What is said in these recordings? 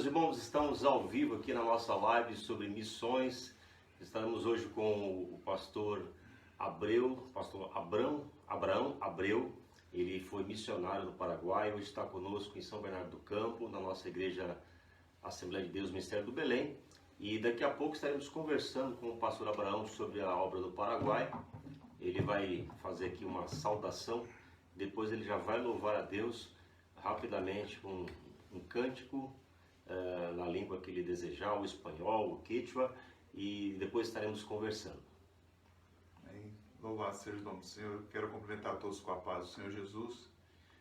meus irmãos, estamos ao vivo aqui na nossa live sobre missões. Estamos hoje com o pastor Abraão Abreu. Ele foi missionário no Paraguai, hoje está conosco em São Bernardo do Campo, na nossa igreja Assembleia de Deus, Ministério do Belém. E daqui a pouco estaremos conversando com o pastor Abraão sobre a obra do Paraguai. Ele vai fazer aqui uma saudação, depois ele já vai louvar a Deus rapidamente com um cântico na língua que ele desejar, o espanhol, o quechua, e depois estaremos conversando. Amém. Louvado seja o nome do Senhor. Quero cumprimentar a todos com a paz do Senhor Jesus.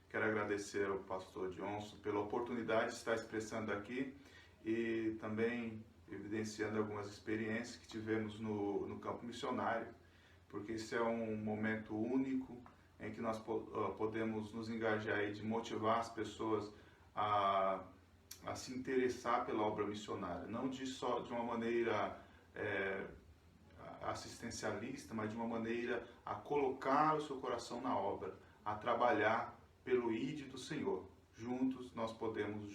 Quero agradecer ao pastor Johnson pela oportunidade de estar expressando aqui e também evidenciando algumas experiências que tivemos no campo missionário, porque esse é um momento único em que nós podemos nos engajar aí de motivar as pessoas a se interessar pela obra missionária, não só de uma maneira assistencialista, mas de uma maneira a colocar o seu coração na obra, a trabalhar pelo ID do Senhor. Juntos nós podemos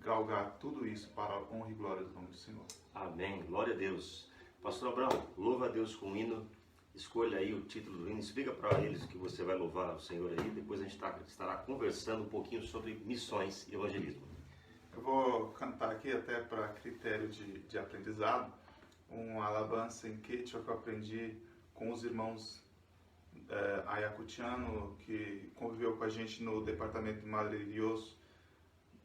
galgar tudo isso para a honra e glória do nome do Senhor. Amém, glória a Deus. Pastor Abraão, louva a Deus com o hino. Escolha aí o título do hino, explica para eles que você vai louvar ao Senhor aí, depois a gente estará conversando um pouquinho sobre missões e evangelismo. Eu vou cantar aqui até para critério de aprendizado, uma alabança em quechua que eu aprendi com os irmãos ayacuchano, que conviveu com a gente no departamento de Madre de Dios,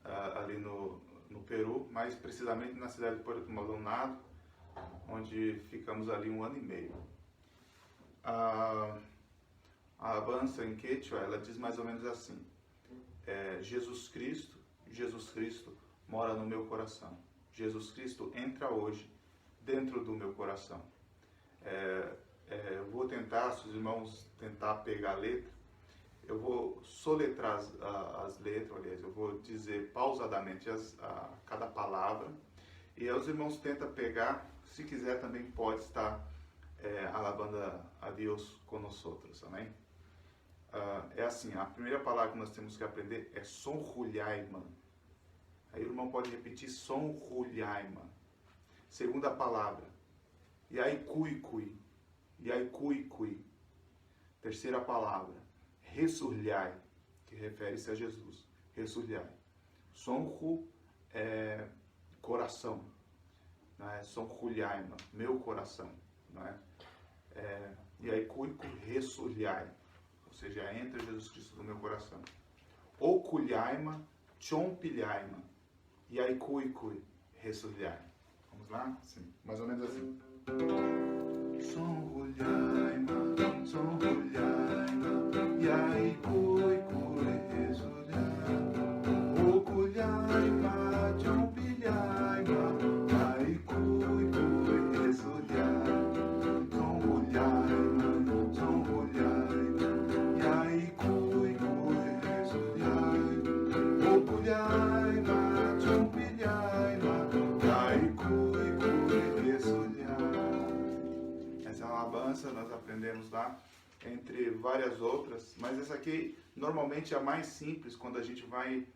ali no Peru, mais precisamente na cidade de Puerto Maldonado, onde ficamos ali 1 ano e meio. A alabança em quechua, ela diz mais ou menos assim: Jesus Cristo mora no meu coração. Jesus Cristo entra hoje dentro do meu coração. Eu vou tentar, se os irmãos tentar pegar a letra, eu vou soletrar as letras, aliás, eu vou dizer pausadamente cada palavra, e aí os irmãos tentam pegar, se quiser também pode estar alabando a Deus conosco, amém? É assim, a primeira palavra que nós temos que aprender é sonrulhaima. Aí o irmão pode repetir sonrulhaima. Segunda palavra, yaicuicui. Terceira palavra, ressurliai, que refere-se a Jesus. Ressurliai. Sonru é coração, não é? Sonrulhaima, meu coração, não é? Yaicuicu, ressurliai. Ou seja, entra Jesus Cristo no meu coração. Oculhaima, chompilhaima, yaicuicui, ressurliai. Vamos lá? Sim. Mais ou menos assim. Sonrulhaima, yaicuicui, ressurliai. Oculhaima, chompilhaima, yaicuicui, ressurliai. Essa é uma alabança, nós aprendemos lá, entre várias outras, mas essa aqui normalmente é a mais simples quando a gente vai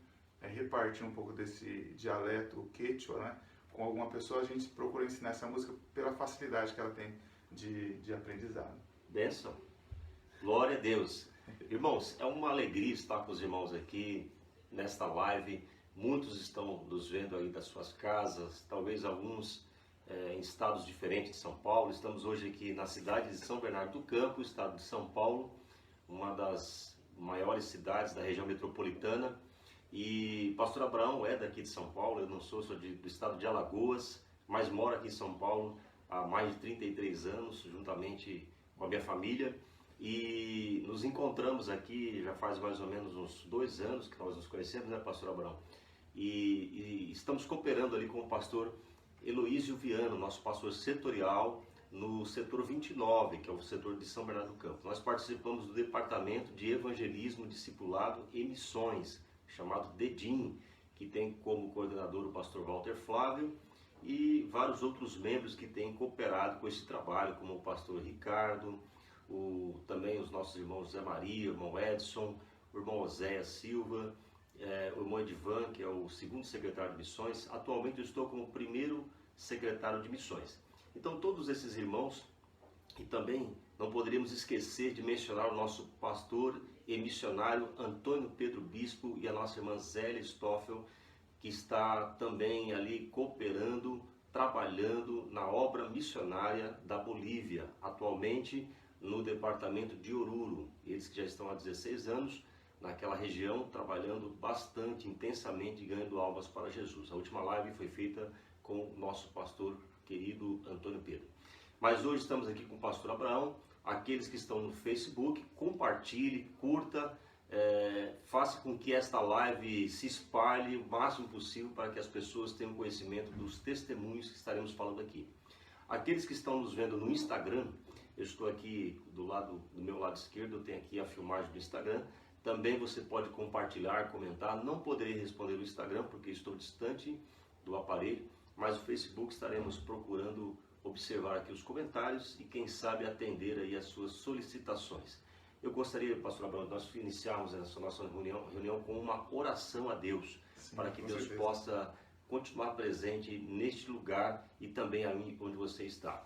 repartir um pouco desse dialeto quechua, né? Com alguma pessoa, a gente procura ensinar essa música pela facilidade que ela tem de aprendizado. Bênção. Glória a Deus. Irmãos, é uma alegria estar com os irmãos aqui nesta live. Muitos estão nos vendo aí das suas casas, talvez alguns em estados diferentes de São Paulo. Estamos hoje aqui na cidade de São Bernardo do Campo, estado de São Paulo, uma das maiores cidades da região metropolitana. E pastor Abraão é daqui de São Paulo, eu não sou do estado de Alagoas, mas moro aqui em São Paulo há mais de 33 anos, juntamente com a minha família. E nos encontramos aqui já faz mais ou menos uns 2 anos que nós nos conhecemos, né, pastor Abraão? E estamos cooperando ali com o pastor Heloísio Viano, nosso pastor setorial, no setor 29, que é o setor de São Bernardo do Campo. Nós participamos do departamento de evangelismo, discipulado e missões, chamado DEDIM, que tem como coordenador o pastor Walter Flávio e vários outros membros que têm cooperado com esse trabalho, como o pastor Ricardo, também os nossos irmãos Zé Maria, o irmão Edson, o irmão Oséias Silva, o irmão Edivan, que é o segundo secretário de missões. Atualmente eu estou como primeiro secretário de missões. Então todos esses irmãos, e também não poderíamos esquecer de mencionar o nosso pastor e missionário Antônio Pedro Bispo e a nossa irmã Zélia Stoffel, que está também ali cooperando, trabalhando na obra missionária da Bolívia, atualmente no departamento de Oruro. Eles que já estão há 16 anos naquela região, trabalhando bastante, intensamente, ganhando almas para Jesus. A última live foi feita com o nosso pastor querido Antônio Pedro. Mas hoje estamos aqui com o pastor Abraão. Aqueles que estão no Facebook, compartilhe, curta, faça com que esta live se espalhe o máximo possível para que as pessoas tenham conhecimento dos testemunhos que estaremos falando aqui. Aqueles que estão nos vendo no Instagram, eu estou aqui do meu lado esquerdo, eu tenho aqui a filmagem do Instagram. Também você pode compartilhar, comentar. Não poderei responder no Instagram porque estou distante do aparelho, mas no Facebook estaremos procurando observar aqui os comentários e quem sabe atender aí as suas solicitações. Eu gostaria, pastor Abraão, nós iniciarmos essa nossa reunião com uma oração a Deus. Sim, para que Deus certeza possa continuar presente neste lugar e também aí onde você está.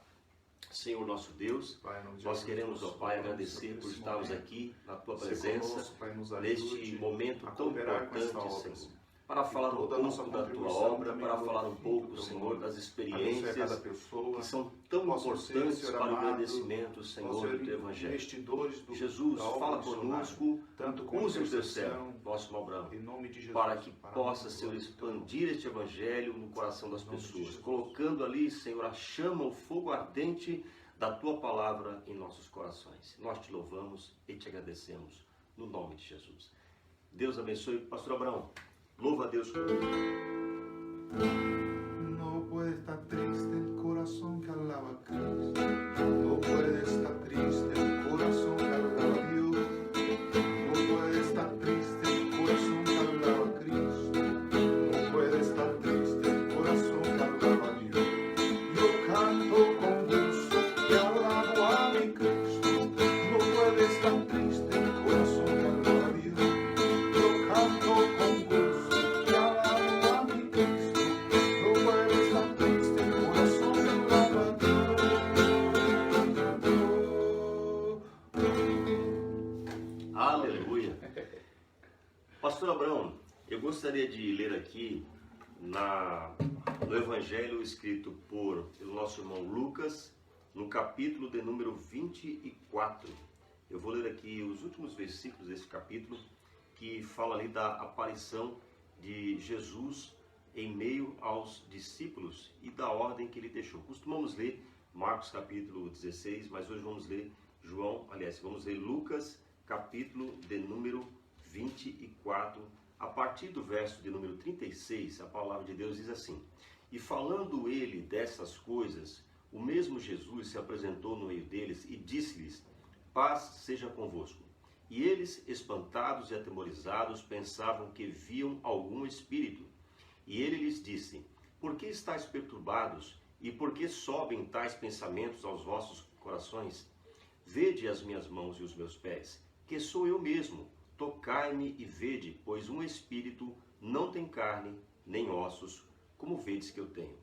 Senhor nosso Deus, Pai, nós queremos, ó Pai, agradecer por estarmos aqui na Tua presença, neste momento tão importante, Senhor, para falar um pouco da Tua obra, para falar um pouco, Senhor, das experiências que são tão importantes para o agradecimento, Senhor, do Teu Evangelho. Jesus, fala conosco, use o Teu servo, nosso Abraão, para que possa, Senhor, expandir este Evangelho no coração das pessoas, colocando ali, Senhor, a chama, o fogo ardente da Tua palavra em nossos corações. Nós Te louvamos e Te agradecemos, no nome de Jesus. Deus abençoe, pastor Abraão. Louva a Deus conosco. No puede estar triste el corazón que alaba a Cristo. No puede estar triste el corazón que alaba a Dios. No puede estar triste el corazón que alaba a Cristo. No puede estar triste el corazón que alaba a Dios. Yo canto con gusto y alabo a mi Cristo. No puede estar triste el corazón que alaba a Dios. Yo canto con gusto. Pastor Abraão, eu gostaria de ler aqui no Evangelho escrito pelo nosso irmão Lucas, no capítulo de número 24. Eu vou ler aqui os últimos versículos desse capítulo, que fala ali da aparição de Jesus em meio aos discípulos e da ordem que ele deixou. Costumamos ler Marcos capítulo 16, mas hoje vamos ler vamos ler Lucas capítulo de número 24, a partir do verso de número 36, a palavra de Deus diz assim: E falando ele dessas coisas, o mesmo Jesus se apresentou no meio deles e disse-lhes: Paz seja convosco. E eles, espantados e atemorizados, pensavam que viam algum espírito. E ele lhes disse: Por que estáis perturbados? E por que sobem tais pensamentos aos vossos corações? Vede as minhas mãos e os meus pés, que sou eu mesmo. Tocai-me e vede, pois um espírito não tem carne nem ossos, como vedes que eu tenho.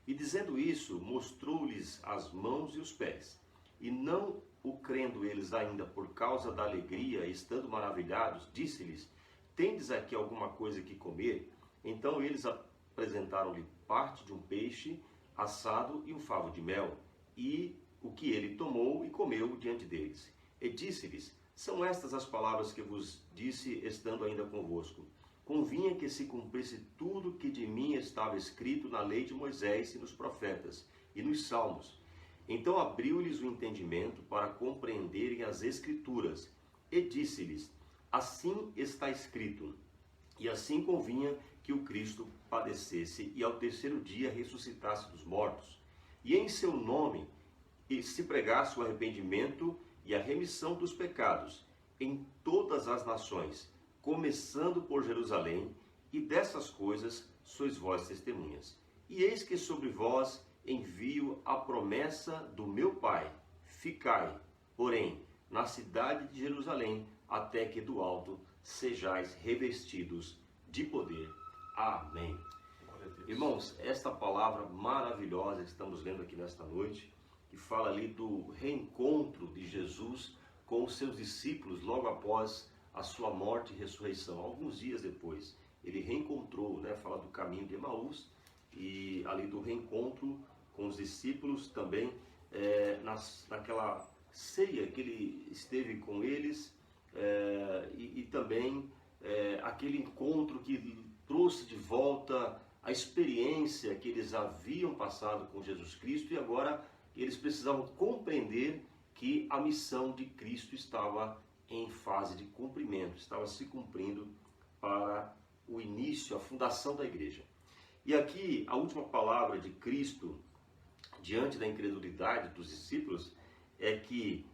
E dizendo isso, mostrou-lhes as mãos e os pés. E não o crendo eles ainda por causa da alegria, estando maravilhados, disse-lhes: Tendes aqui alguma coisa que comer? Então eles apresentaram-lhe parte de um peixe assado e um favo de mel, e o que ele tomou e comeu diante deles. E disse-lhes: São estas as palavras que vos disse, estando ainda convosco. Convinha que se cumprisse tudo que de mim estava escrito na lei de Moisés e nos profetas e nos salmos. Então abriu-lhes o entendimento para compreenderem as Escrituras. E disse-lhes: Assim está escrito, e assim convinha que o Cristo padecesse e ao terceiro dia ressuscitasse dos mortos. E em seu nome se pregasse o arrependimento e a remissão dos pecados em todas as nações, começando por Jerusalém, e dessas coisas sois vós testemunhas. E eis que sobre vós envio a promessa do meu Pai. Ficai, porém, na cidade de Jerusalém, até que do alto sejais revestidos de poder. Amém. Glória a Deus. Irmãos, esta palavra maravilhosa que estamos lendo aqui nesta noite, que fala ali do reencontro de Jesus com os seus discípulos logo após a sua morte e ressurreição, alguns dias depois. Ele reencontrou, né, fala do caminho de Emaús e ali do reencontro com os discípulos também, naquela ceia que ele esteve com eles, e também aquele encontro que trouxe de volta a experiência que eles haviam passado com Jesus Cristo, e agora eles precisavam compreender que a missão de Cristo estava em fase de cumprimento, estava se cumprindo para o início, a fundação da igreja. E aqui a última palavra de Cristo diante da incredulidade dos discípulos é que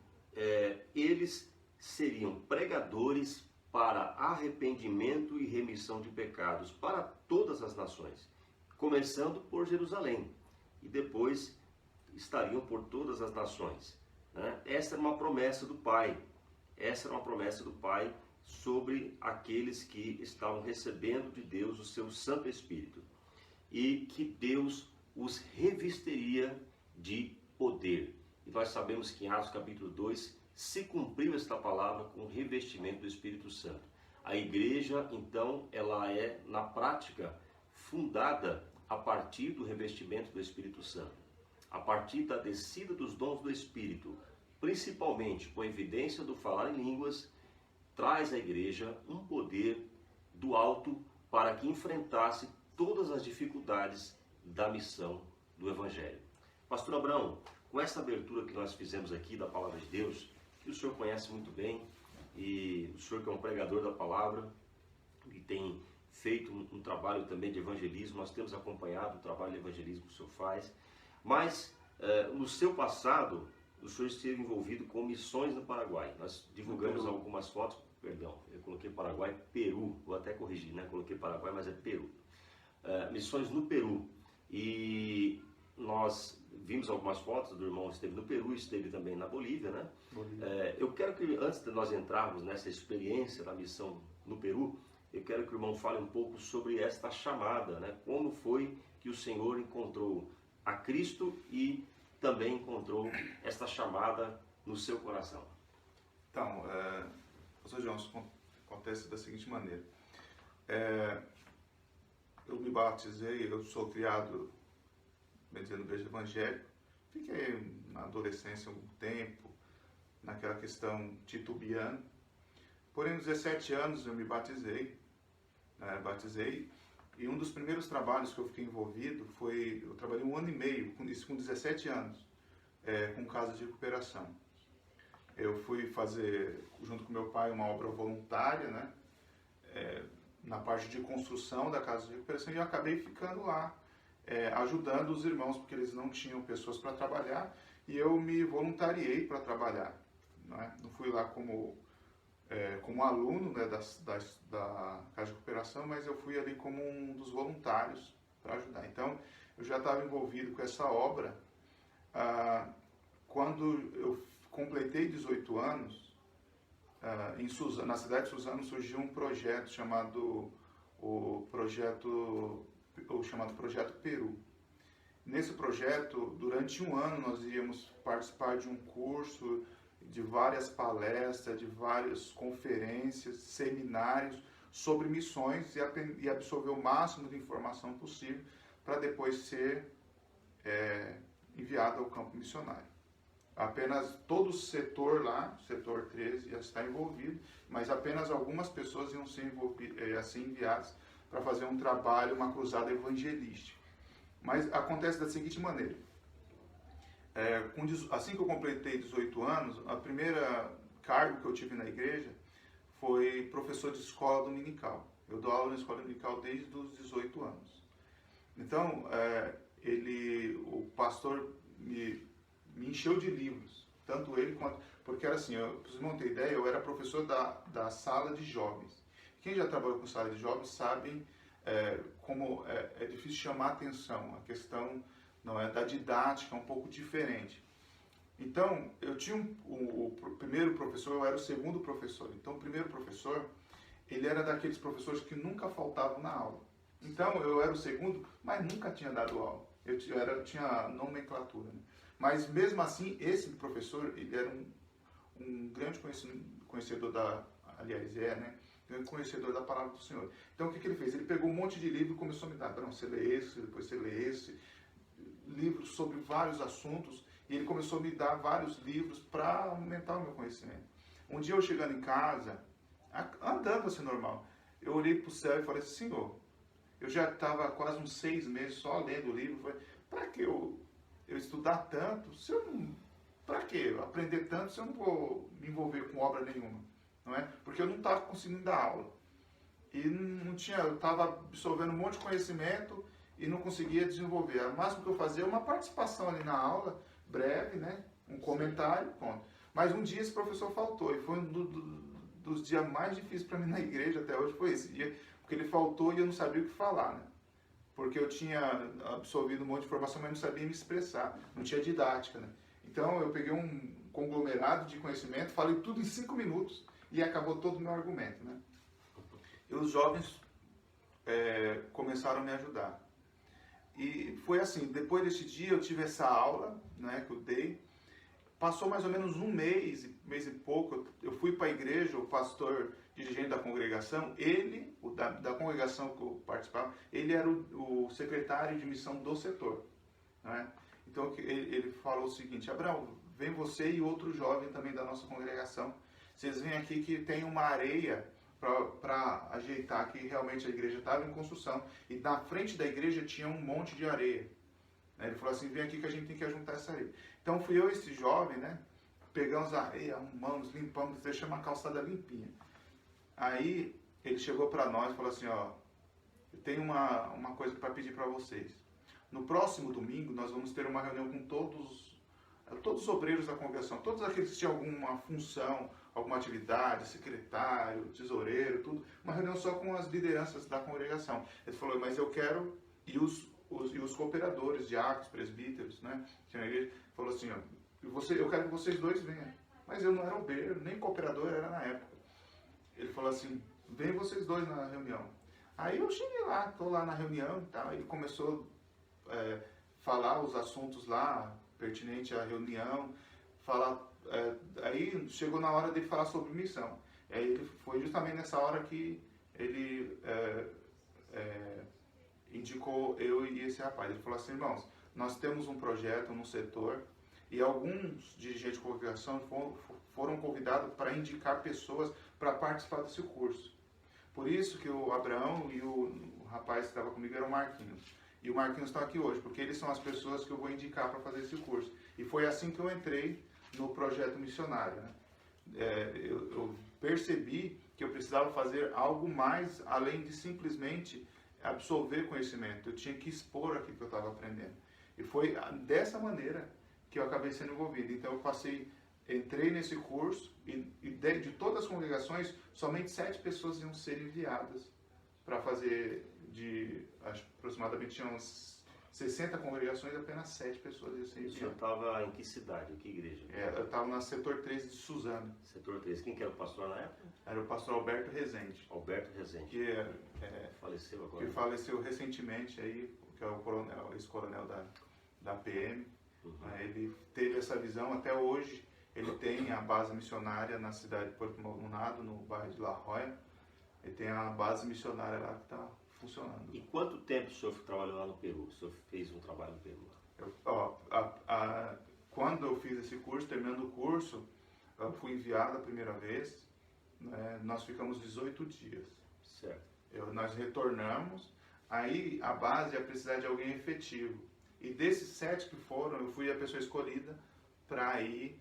eles seriam pregadores para arrependimento e remissão de pecados para todas as nações, começando por Jerusalém, e depois estariam por todas as nações, né? Essa era uma promessa do Pai, sobre aqueles que estavam recebendo de Deus o seu Santo Espírito, e que Deus os revestiria de poder. E nós sabemos que em Atos capítulo 2 se cumpriu esta palavra com o revestimento do Espírito Santo. A igreja, então, ela é, na prática, fundada a partir do revestimento do Espírito Santo, a partir da descida dos dons do Espírito, principalmente com a evidência do falar em línguas, traz à igreja um poder do alto para que enfrentasse todas as dificuldades da missão do Evangelho. Pastor Abraão, com essa abertura que nós fizemos aqui da Palavra de Deus, que o senhor conhece muito bem, e o senhor que é um pregador da Palavra, e tem feito um trabalho também de evangelismo, nós temos acompanhado o trabalho de evangelismo que o senhor faz, mas no seu passado, o senhor esteve envolvido com missões no Paraguai. Nós divulgamos algumas fotos, perdão, eu coloquei Paraguai, Peru, vou até corrigir, né? Coloquei Paraguai, mas é Peru. Missões no Peru, e nós vimos algumas fotos do irmão que esteve no Peru, esteve também na Bolívia, né? Eu quero que, antes de nós entrarmos nessa experiência da missão no Peru, eu quero que o irmão fale um pouco sobre esta chamada, né? Como foi que o Senhor encontrou a Cristo e também encontrou esta chamada no seu coração. Então, pastor Johnson, acontece da seguinte maneira. Eu me batizei, eu sou criado, bem dizendo, no igreja evangélica. Fiquei na adolescência algum tempo, naquela questão titubeando. Porém, aos 17 anos eu me batizei, e um dos primeiros trabalhos que eu fiquei envolvido foi, eu trabalhei 1 ano e meio, com 17 anos, com casa de recuperação. Eu fui fazer, junto com meu pai, uma obra voluntária, né? Na parte de construção da casa de recuperação, e eu acabei ficando lá, ajudando os irmãos, porque eles não tinham pessoas para trabalhar, e eu me voluntariei para trabalhar. Não fui lá como aluno, né, da casa de recuperação, mas eu fui ali como um dos voluntários para ajudar. Então, eu já estava envolvido com essa obra. Quando eu completei 18 anos, na cidade de Suzano surgiu um projeto chamado Projeto Peru. Nesse projeto, durante 1 ano, nós íamos participar de um curso, de várias palestras, de várias conferências, seminários sobre missões, e absorver o máximo de informação possível para depois ser enviado ao campo missionário. Apenas todo o setor lá, setor 13, ia estar envolvido, mas apenas algumas pessoas iam ser enviadas para fazer um trabalho, uma cruzada evangelística. Mas acontece da seguinte maneira. Assim que eu completei 18 anos, a primeira cargo que eu tive na igreja foi professor de escola dominical. Eu dou aula na escola dominical desde os 18 anos. Então, o pastor me encheu de livros, tanto ele quanto... Porque era assim, para vocês não terem ideia, eu era professor da sala de jovens. Quem já trabalhou com sala de jovens sabe como é difícil chamar a atenção. A questão da didática é um pouco diferente. Então, eu tinha o primeiro professor, eu era o segundo professor. Então, o primeiro professor, ele era daqueles professores que nunca faltavam na aula. Então, eu era o segundo, mas nunca tinha dado aula. Tinha nomenclatura, né? Mas, mesmo assim, esse professor, ele era um grande conhecedor aliás, né? Grande conhecedor da palavra do Senhor. Então, o que ele fez? Ele pegou um monte de livro e começou a me dar. Não, você lê esse, depois você lê esse. Livros sobre vários assuntos. E ele começou a me dar vários livros para aumentar o meu conhecimento. Um dia, eu chegando em casa, andando assim normal, eu olhei para o céu e falei assim, Senhor, eu já estava quase uns 6 meses só lendo o livro. Falei, para que eu estudar tanto, se eu não... Para que eu aprender tanto se eu não vou me envolver com obra nenhuma? Não é? Porque eu não estava conseguindo dar aula. E não tinha, eu estava absorvendo um monte de conhecimento e não conseguia desenvolver. O máximo que eu fazia é uma participação ali na aula, breve, né? Um comentário, ponto. Mas um dia esse professor faltou, e foi um dos dias mais difíceis para mim na igreja até hoje, foi esse dia, porque ele faltou e eu não sabia o que falar, né? Porque eu tinha absorvido um monte de informação, mas não sabia me expressar, não tinha didática, né? Então eu peguei um conglomerado de conhecimento, falei tudo em 5 minutos e acabou todo o meu argumento, né? E os jovens começaram a me ajudar. E foi assim, depois desse dia eu tive essa aula, né, que eu dei. Passou mais ou menos um mês e pouco, eu fui para a igreja, o pastor dirigente da congregação, ele, da congregação que eu participava, ele era o secretário de missão do setor, né? Então ele falou o seguinte, Abraão, vem você e outro jovem também da nossa congregação, vocês vêm aqui que tem uma areia para ajeitar, que realmente a igreja estava em construção, e na frente da igreja tinha um monte de areia. Ele falou assim, vem aqui que a gente tem que juntar essa areia. Então fui eu e esse jovem, né? Pegamos a areia, arrumamos, limpamos, deixamos a calçada limpinha. Aí ele chegou para nós e falou assim, ó, eu tenho uma coisa para pedir para vocês. No próximo domingo nós vamos ter uma reunião com todos os obreiros da congregação, todos aqueles que tinham alguma função, alguma atividade, secretário, tesoureiro, tudo. Uma reunião só com as lideranças da congregação. Ele falou, mas eu quero, e os cooperadores, diáconos, presbíteros, né? Tinha igreja, falou assim, ó, eu quero que vocês dois venham. Mas eu não era obreiro, nem cooperador era na época. Ele falou assim, vem vocês dois na reunião. Aí eu cheguei lá, estou lá na reunião e tal, ele começou a falar os assuntos lá, pertinente à reunião, aí chegou na hora de falar sobre missão. Aí foi justamente nessa hora que ele indicou eu e esse rapaz. Ele falou assim, irmãos, nós temos um projeto no setor e alguns dirigentes de congregação foram convidados para indicar pessoas para participar desse curso. Por isso que o Abraão e o rapaz que estava comigo era o Marquinhos. E o Marquinhos está aqui hoje, porque eles são as pessoas que eu vou indicar para fazer esse curso. E foi assim que eu entrei no projeto missionário, né? Eu percebi que eu precisava fazer algo mais além de simplesmente absorver conhecimento. Eu tinha que expor aquilo que eu estava aprendendo. E foi dessa maneira que eu acabei sendo envolvido. Então eu entrei nesse curso e de todas as congregações, somente 7 pessoas iam ser enviadas para fazer aproximadamente tinham uns 60 congregações, apenas 7 pessoas iam ser enviadas. O senhor estava em que cidade, que igreja? Eu estava no setor 3 de Suzano. Setor 3. Quem que era o pastor na época? Era o pastor Alberto Rezende. Alberto Rezende. Que faleceu agora. Que faleceu recentemente aí, que é o ex-coronel da PM. Uhum. Ele teve essa visão, até hoje ele tem a base missionária na cidade de Porto Maldonado, no bairro de La Joya. Ele tem a base missionária lá que está funcionando. E quanto tempo o senhor trabalhou lá no Peru? O senhor fez um trabalho no Peru? Quando eu fiz esse curso, terminando o curso, eu fui enviado a primeira vez, né, nós ficamos 18 dias. Certo. Nós retornamos, aí a base ia precisar de alguém efetivo. E desses 7 que foram, eu fui a pessoa escolhida para ir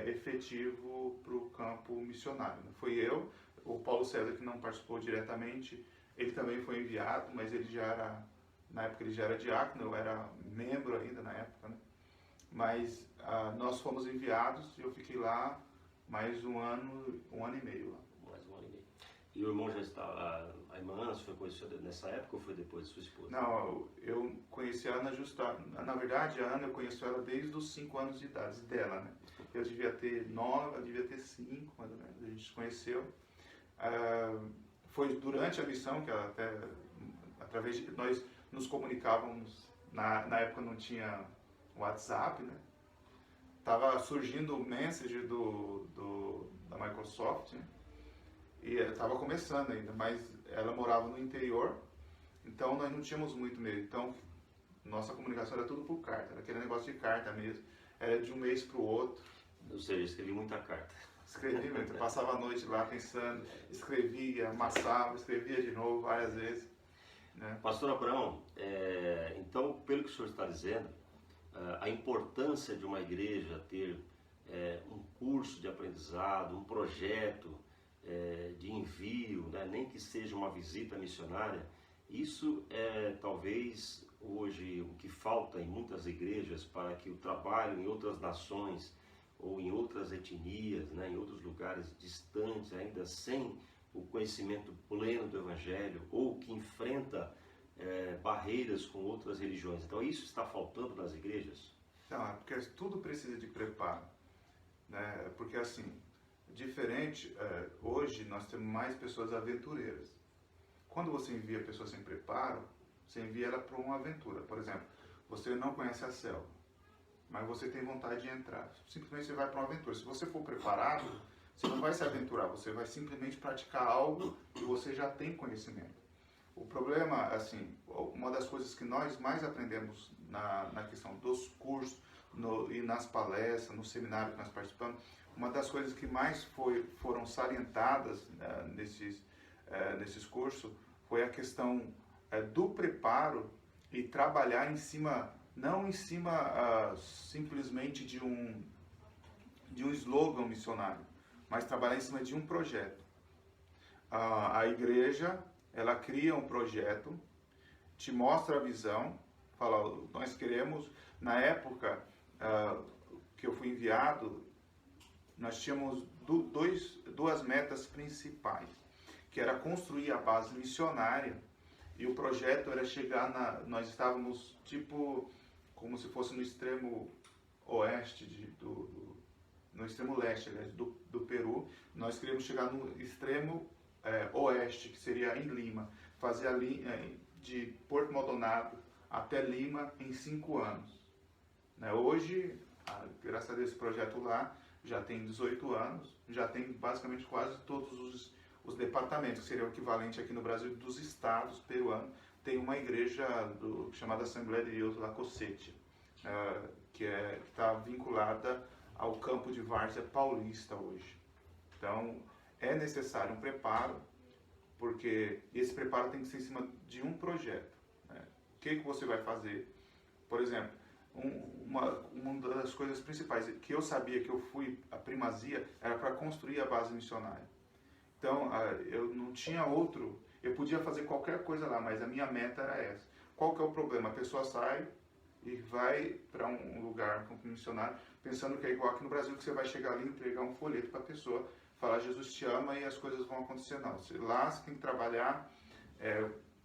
efetivo para o campo missionário. Foi eu, o Paulo César, que não participou diretamente, ele também foi enviado, mas ele já era, na época ele já era diácono, eu era membro ainda na época, né? Mas nós fomos enviados e eu fiquei lá mais um ano e meio lá. Mais um ano e meio. E o irmão já estava, a irmã Ana, você foi conhecida nessa época ou foi depois de sua esposa? Não, eu conheci a Ana na verdade a Ana eu conheço ela desde os 5 anos de idade dela, né? Eu devia ter 9, ela devia ter 5, mais ou menos, a gente se conheceu. Foi durante a missão que ela até, através de nós nos comunicávamos, na época não tinha WhatsApp, né? Tava surgindo o Messenger da Microsoft, né? E estava começando ainda, mas ela morava no interior, então nós não tínhamos muito meio. Então, nossa comunicação era tudo por carta, era aquele negócio de carta mesmo. Era de um mês para o outro. Ou seja, escrevi muita carta. Escrevi muito, eu passava a noite lá pensando, escrevia, amassava, escrevia de novo várias vezes. Né? Pastor Abraão, então, pelo que o senhor está dizendo, a importância de uma igreja ter um curso de aprendizado, um projeto de envio, né? Nem que seja uma visita missionária, isso é talvez hoje o que falta em muitas igrejas para que o trabalho em outras nações ou em outras etnias, né? Em outros lugares distantes, ainda sem o conhecimento pleno do Evangelho, ou que enfrenta barreiras com outras religiões. Então isso está faltando nas igrejas? Então, é porque tudo precisa de preparo. Né? Porque assim, diferente, hoje nós temos mais pessoas aventureiras. Quando você envia a pessoa sem preparo, você envia ela para uma aventura. Por exemplo, você não conhece a selva, mas você tem vontade de entrar. Simplesmente você vai para uma aventura. Se você for preparado, você não vai se aventurar, você vai simplesmente praticar algo que você já tem conhecimento. O problema, assim, uma das coisas que nós mais aprendemos na questão dos cursos e nas palestras, no seminário que nós participamos, uma das coisas que mais foram salientadas nesses cursos foi a questão do preparo e trabalhar em cima, não em cima simplesmente de um slogan missionário, mas trabalhar em cima de um projeto. A igreja, ela cria um projeto, te mostra a visão, fala, nós queremos, na época que eu fui enviado, nós tínhamos duas metas principais, que era construir a base missionária, e o projeto era chegar nós estávamos tipo, como se fosse no extremo oeste, no extremo leste, aliás, do Peru. Nós queríamos chegar no extremo oeste, que seria em Lima, fazer ali de Porto Maldonado até Lima em 5 anos. Né? Hoje, graças a Deus, esse projeto lá já tem 18 anos, já tem basicamente quase todos os departamentos, que seria o equivalente aqui no Brasil dos estados peruanos. Tem uma igreja chamada Assembleia de Deus La Cosete, que está vinculada ao campo de várzea paulista hoje. Então, é necessário um preparo, porque esse preparo tem que ser em cima de um projeto. Né? O que você vai fazer? Por exemplo, uma das coisas principais que eu sabia que eu fui a primazia era para construir a base missionária. Então, eu não tinha outro, eu podia fazer qualquer coisa lá, mas a minha meta era essa. Qual que é o problema? A pessoa sai e vai para um lugar, um campo missionário, pensando que é igual aqui no Brasil, que você vai chegar ali e entregar um folheto para a pessoa, falar Jesus te ama e as coisas vão acontecer. Não, lá você tem que trabalhar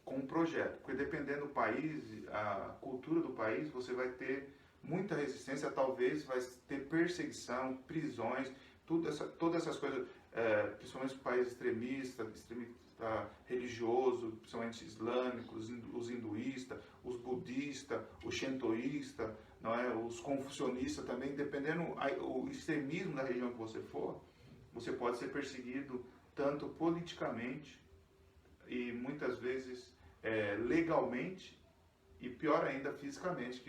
com um projeto, porque dependendo do país, a cultura do país, você vai ter muita resistência, talvez vai ter perseguição, prisões, todas essas coisas, principalmente os países extremistas, religioso, principalmente islâmicos, os hinduístas, os budistas, os shintoístas, não é? Os confucionistas também, dependendo o extremismo da região que você for, você pode ser perseguido tanto politicamente e muitas vezes legalmente e pior ainda fisicamente,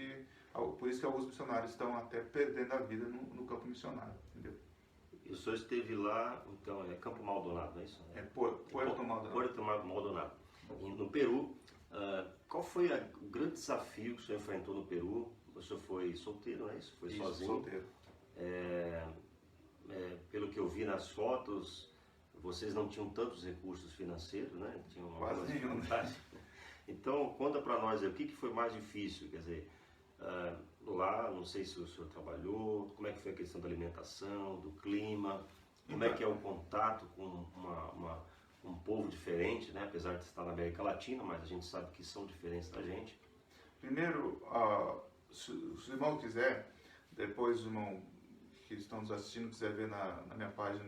por isso que alguns missionários estão até perdendo a vida no campo missionário, entendeu? E o senhor esteve lá, então, Campo Maldonado, não é isso? Puerto Maldonado. Puerto Maldonado. No Peru, qual foi o grande desafio que o senhor enfrentou no Peru? O senhor foi solteiro, não é isso? Foi sozinho? Solteiro. Pelo que eu vi nas fotos, vocês não tinham tantos recursos financeiros, né? Tinham quase nenhum. Então, conta para nós aí, o que foi mais difícil? Quer dizer, lá, não sei se o senhor trabalhou, como é que foi a questão da alimentação, do clima, como é que é o contato com um povo diferente, né? Apesar de estar na América Latina, mas a gente sabe que são diferentes da gente. Primeiro, se o irmão quiser, depois o irmão que estão nos assistindo quiser ver na minha página,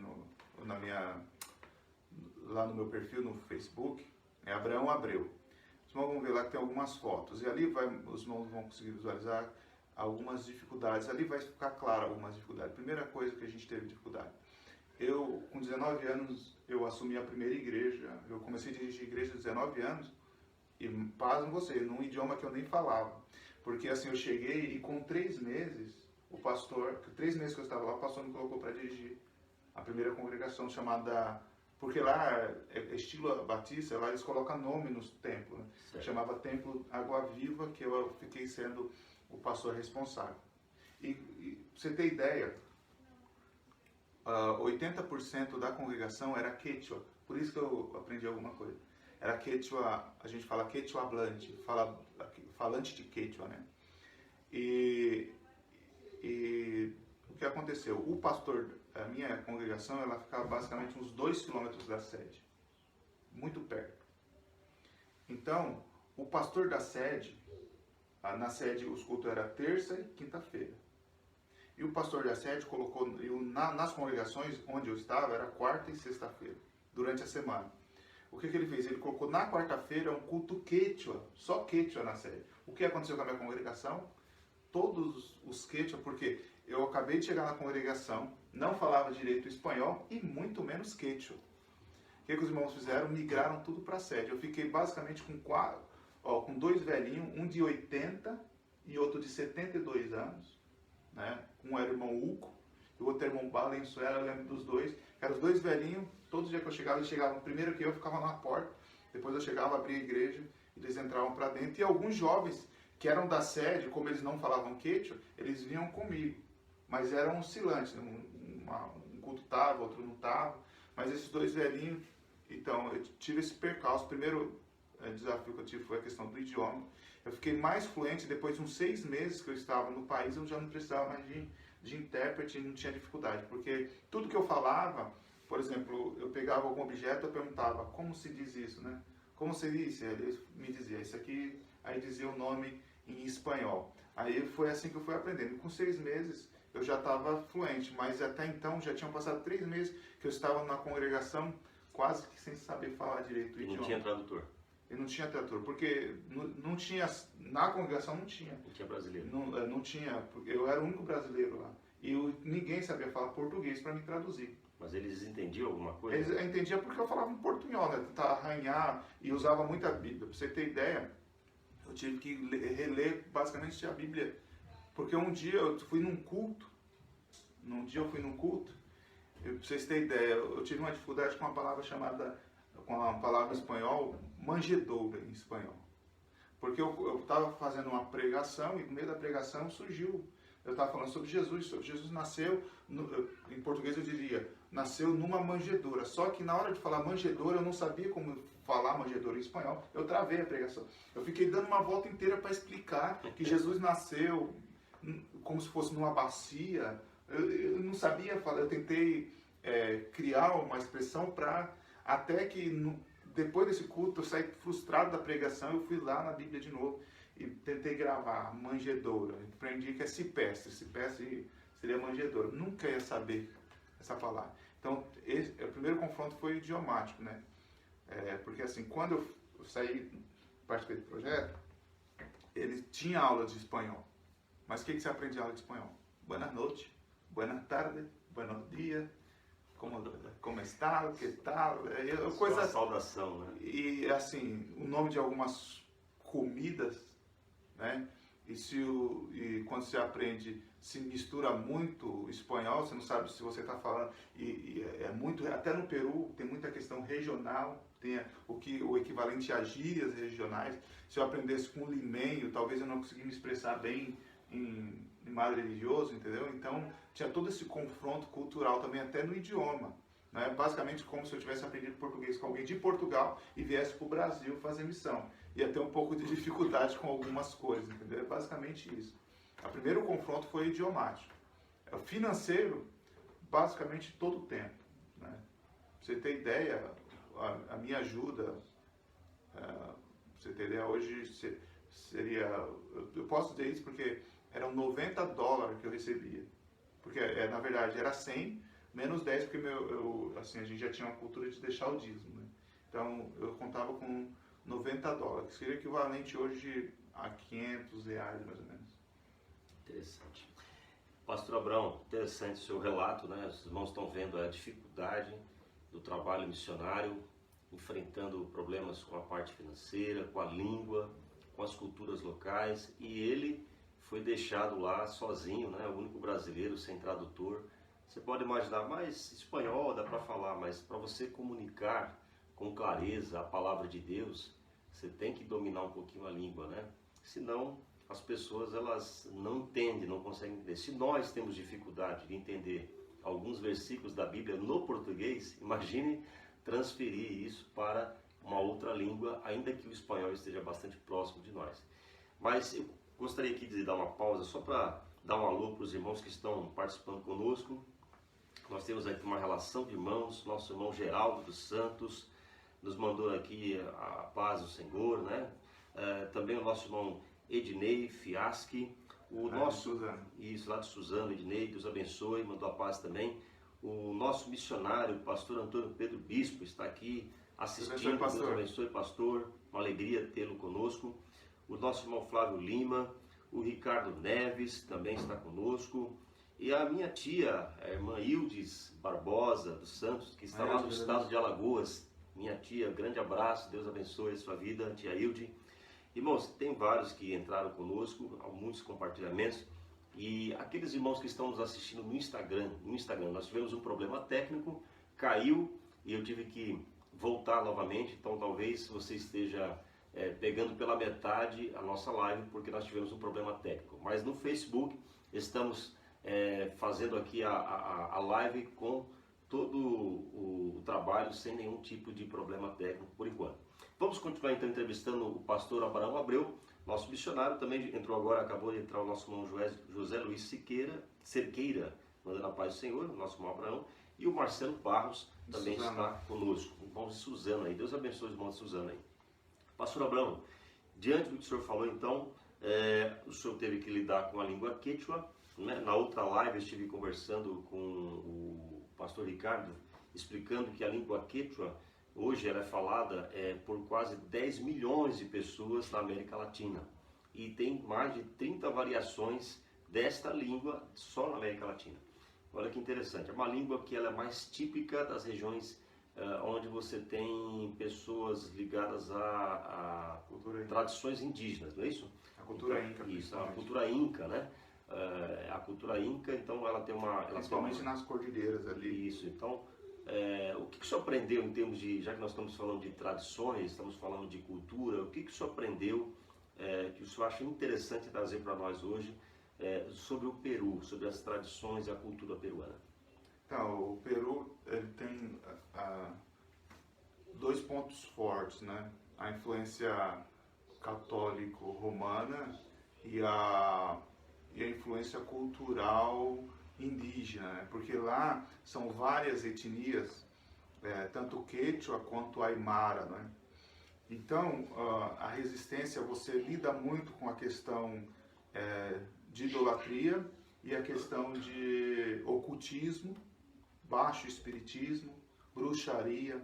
lá no meu perfil no Facebook, é Abraão Abreu. Os irmãos vão ver lá que tem algumas fotos, e ali os irmãos vão conseguir visualizar algumas dificuldades, ali vai ficar claro algumas dificuldades. Primeira coisa que a gente teve dificuldade, eu com 19 anos, eu assumi a primeira igreja, eu comecei a dirigir igreja aos 19 anos, e pasmem vocês, num idioma que eu nem falava, porque assim, eu cheguei e com 3 meses, o pastor, 3 meses que eu estava lá, o pastor me colocou para dirigir a primeira congregação chamada, porque lá é estilo batista, lá eles colocam nome nos templos, né? Chamava Templo Água Viva, que eu fiquei sendo o pastor responsável. E pra você ter ideia, 80% da congregação era quechua, por isso que eu aprendi alguma coisa. Era quechua, a gente fala quechua hablante, falante de quechua, né? E o que aconteceu? O pastor, a minha congregação, ela ficava basicamente uns 2 quilômetros da sede, muito perto. Então, o pastor da sede, na sede os cultos eram terça e quinta-feira. E o pastor da sede colocou, nas congregações onde eu estava, era quarta e sexta-feira, durante a semana. O que ele fez? Ele colocou na quarta-feira um culto quechua, só quechua na sede. O que aconteceu com a minha congregação? Todos os quechua, porque eu acabei de chegar na congregação, não falava direito espanhol e muito menos quechua. O que os irmãos fizeram? Migraram tudo para a sede. Eu fiquei basicamente com 2 velhinhos, um de 80 e outro de 72 anos. Né? Um era o irmão Uco e o outro era o irmão Valenzuela, eu lembro dos dois. Eram os 2 velhinhos, todos os dias que eu chegava, eles chegavam primeiro que eu ficava na porta, depois eu chegava, abria a igreja, eles entravam para dentro. E alguns jovens que eram da sede, como eles não falavam quechua, eles vinham comigo, mas eram oscilantes, um culto estava, outro não estava, mas esses 2 velhinhos, então eu tive esse percalço. O primeiro desafio que eu tive foi a questão do idioma. Eu fiquei mais fluente depois de uns 6 meses que eu estava no país, eu já não precisava mais de intérprete, não tinha dificuldade, porque tudo que eu falava, por exemplo, eu pegava algum objeto, eu perguntava, como se diz isso, né? Como se diz? Ele me dizia, isso aqui, aí dizia o nome em espanhol. Aí foi assim que eu fui aprendendo. Com 6 meses eu já estava fluente, mas até então já tinham passado 3 meses que eu estava na congregação quase que sem saber falar direito o idioma. Não tinha tradutor? E não tinha tradutor, porque não tinha, na congregação não tinha. Não tinha brasileiro? Não tinha, porque eu era o único brasileiro lá. E ninguém sabia falar português para me traduzir. Mas eles entendiam alguma coisa? Eles entendiam porque eu falava em portunhol, né? Tentar arranhar e usava muita Bíblia. Pra você ter ideia, eu tive que reler basicamente a Bíblia. Porque um dia eu fui num culto, pra vocês terem ideia, eu tive uma dificuldade com uma palavra com a palavra em espanhol, manjedoura em espanhol. Porque eu estava fazendo uma pregação e no meio da pregação surgiu, eu estava falando sobre Jesus. Jesus nasceu, em português eu diria, nasceu numa manjedoura. Só que na hora de falar manjedoura, eu não sabia como falar manjedoura em espanhol, eu travei a pregação. Eu fiquei dando uma volta inteira para explicar que Jesus nasceu como se fosse numa bacia. Eu não sabia falar, eu tentei criar uma expressão para... Até que depois desse culto eu saí frustrado da pregação, eu fui lá na Bíblia de novo e tentei gravar manjedoura. Aprendi que é cipestre seria manjedoura. Nunca ia saber essa palavra. Então, o primeiro confronto foi idiomático, né? Porque assim, quando eu saí, participei do projeto, ele tinha aula de espanhol. Mas o que você aprende em aula de espanhol? Buenas noches, buenas tardes, buenos dias. Como está, o que tal, coisa... Uma saudação, né? E assim, o nome de algumas comidas, né? E quando você aprende, se mistura muito espanhol, você não sabe se você está falando, e é muito, até no Peru tem muita questão regional, tem o equivalente a gírias regionais. Se eu aprendesse com limenho, talvez eu não conseguisse me expressar bem em Madre Religioso, entendeu? Então tinha todo esse confronto cultural também, até no idioma, né? Basicamente como se eu tivesse aprendido português com alguém de Portugal e viesse para o Brasil fazer missão. Ia ter um pouco de dificuldade com algumas coisas, entendeu? É basicamente isso. O primeiro confronto foi idiomático. O financeiro, basicamente todo o tempo, né? Pra você ter ideia, a minha ajuda, pra você ter ideia, hoje seria, eu posso dizer isso porque eram $90 que eu recebia, porque na verdade era 100, Menos 10 porque assim, a gente já tinha uma cultura de deixar o dízimo, né? Então eu contava com $90, que seria equivalente hoje a R$ 500 mais ou menos. Interessante. Pastor Abraão, interessante o seu relato, né? Os irmãos estão vendo a dificuldade do trabalho missionário, enfrentando problemas com a parte financeira, com a língua, com as culturas locais, e ele foi deixado lá sozinho, né? O único brasileiro sem tradutor. Você pode imaginar, mas espanhol dá para falar, mas para você comunicar com clareza a palavra de Deus, você tem que dominar um pouquinho a língua, né? Senão as pessoas elas não entendem, não conseguem entender. Se nós temos dificuldade de entender alguns versículos da Bíblia no português, imagine transferir isso para uma outra língua, ainda que o espanhol esteja bastante próximo de nós. Mas eu gostaria aqui de dar uma pausa só para dar um alô para os irmãos que estão participando conosco. Nós temos aqui uma relação de irmãos, nosso irmão Geraldo dos Santos nos mandou aqui a paz do Senhor, né? Também o nosso irmão Ednei Fiaschi, o nosso, isso, lá de Suzano, Ednei, Deus abençoe, mandou a paz também. O nosso missionário, o pastor Antônio Pedro Bispo, está aqui assistindo. Deus abençoe, pastor, uma alegria tê-lo conosco. O nosso irmão Flávio Lima, o Ricardo Neves também está conosco. E a minha tia, a irmã Ildes Barbosa dos Santos, que está lá no estado de Alagoas. Minha tia, grande abraço, Deus abençoe a sua vida, tia Ilde. Irmãos, tem vários que entraram conosco, há muitos compartilhamentos. E aqueles irmãos que estão nos assistindo no Instagram, nós tivemos um problema técnico, caiu e eu tive que voltar novamente. Então talvez você esteja pegando pela metade a nossa live, porque nós tivemos um problema técnico. Mas no Facebook estamos fazendo aqui a live com todo o trabalho sem nenhum tipo de problema técnico por enquanto. Vamos continuar então entrevistando o pastor Abraão Abreu, nosso missionário. Também entrou agora, acabou de entrar o nosso irmão José Luiz Cerqueira, mandando a paz do Senhor, o nosso irmão Abraão, e o Marcelo Barros também está conosco, o irmão de Suzana aí. Deus abençoe os irmãos de Suzana aí. Pastor Abraão, diante do que o senhor falou então, o senhor teve que lidar com a língua quechua, né? Na outra live eu estive conversando com o pastor Ricardo, explicando que a língua quechua hoje ela é falada por quase 10 milhões de pessoas na América Latina. E tem mais de 30 variações desta língua só na América Latina. Olha que interessante, é uma língua que ela é mais típica das regiões onde você tem pessoas ligadas a tradições indígenas, não é isso? A cultura inca. Isso, a cultura inca, né? A cultura inca, então ela tem uma... Principalmente nas cordilheiras ali. Isso, então... o que o senhor aprendeu em termos de, já que nós estamos falando de tradições, estamos falando de cultura, o que o senhor aprendeu que o senhor acha interessante trazer para nós hoje sobre o Peru, sobre as tradições e a cultura peruana? Então, o Peru ele tem dois pontos fortes, né? A influência católico-romana e a influência cultural indígena, né? Porque lá são várias etnias, tanto o Quechua quanto a Aymara, né? Então, a resistência, você lida muito com a questão de idolatria e a questão de ocultismo, baixo espiritismo, bruxaria,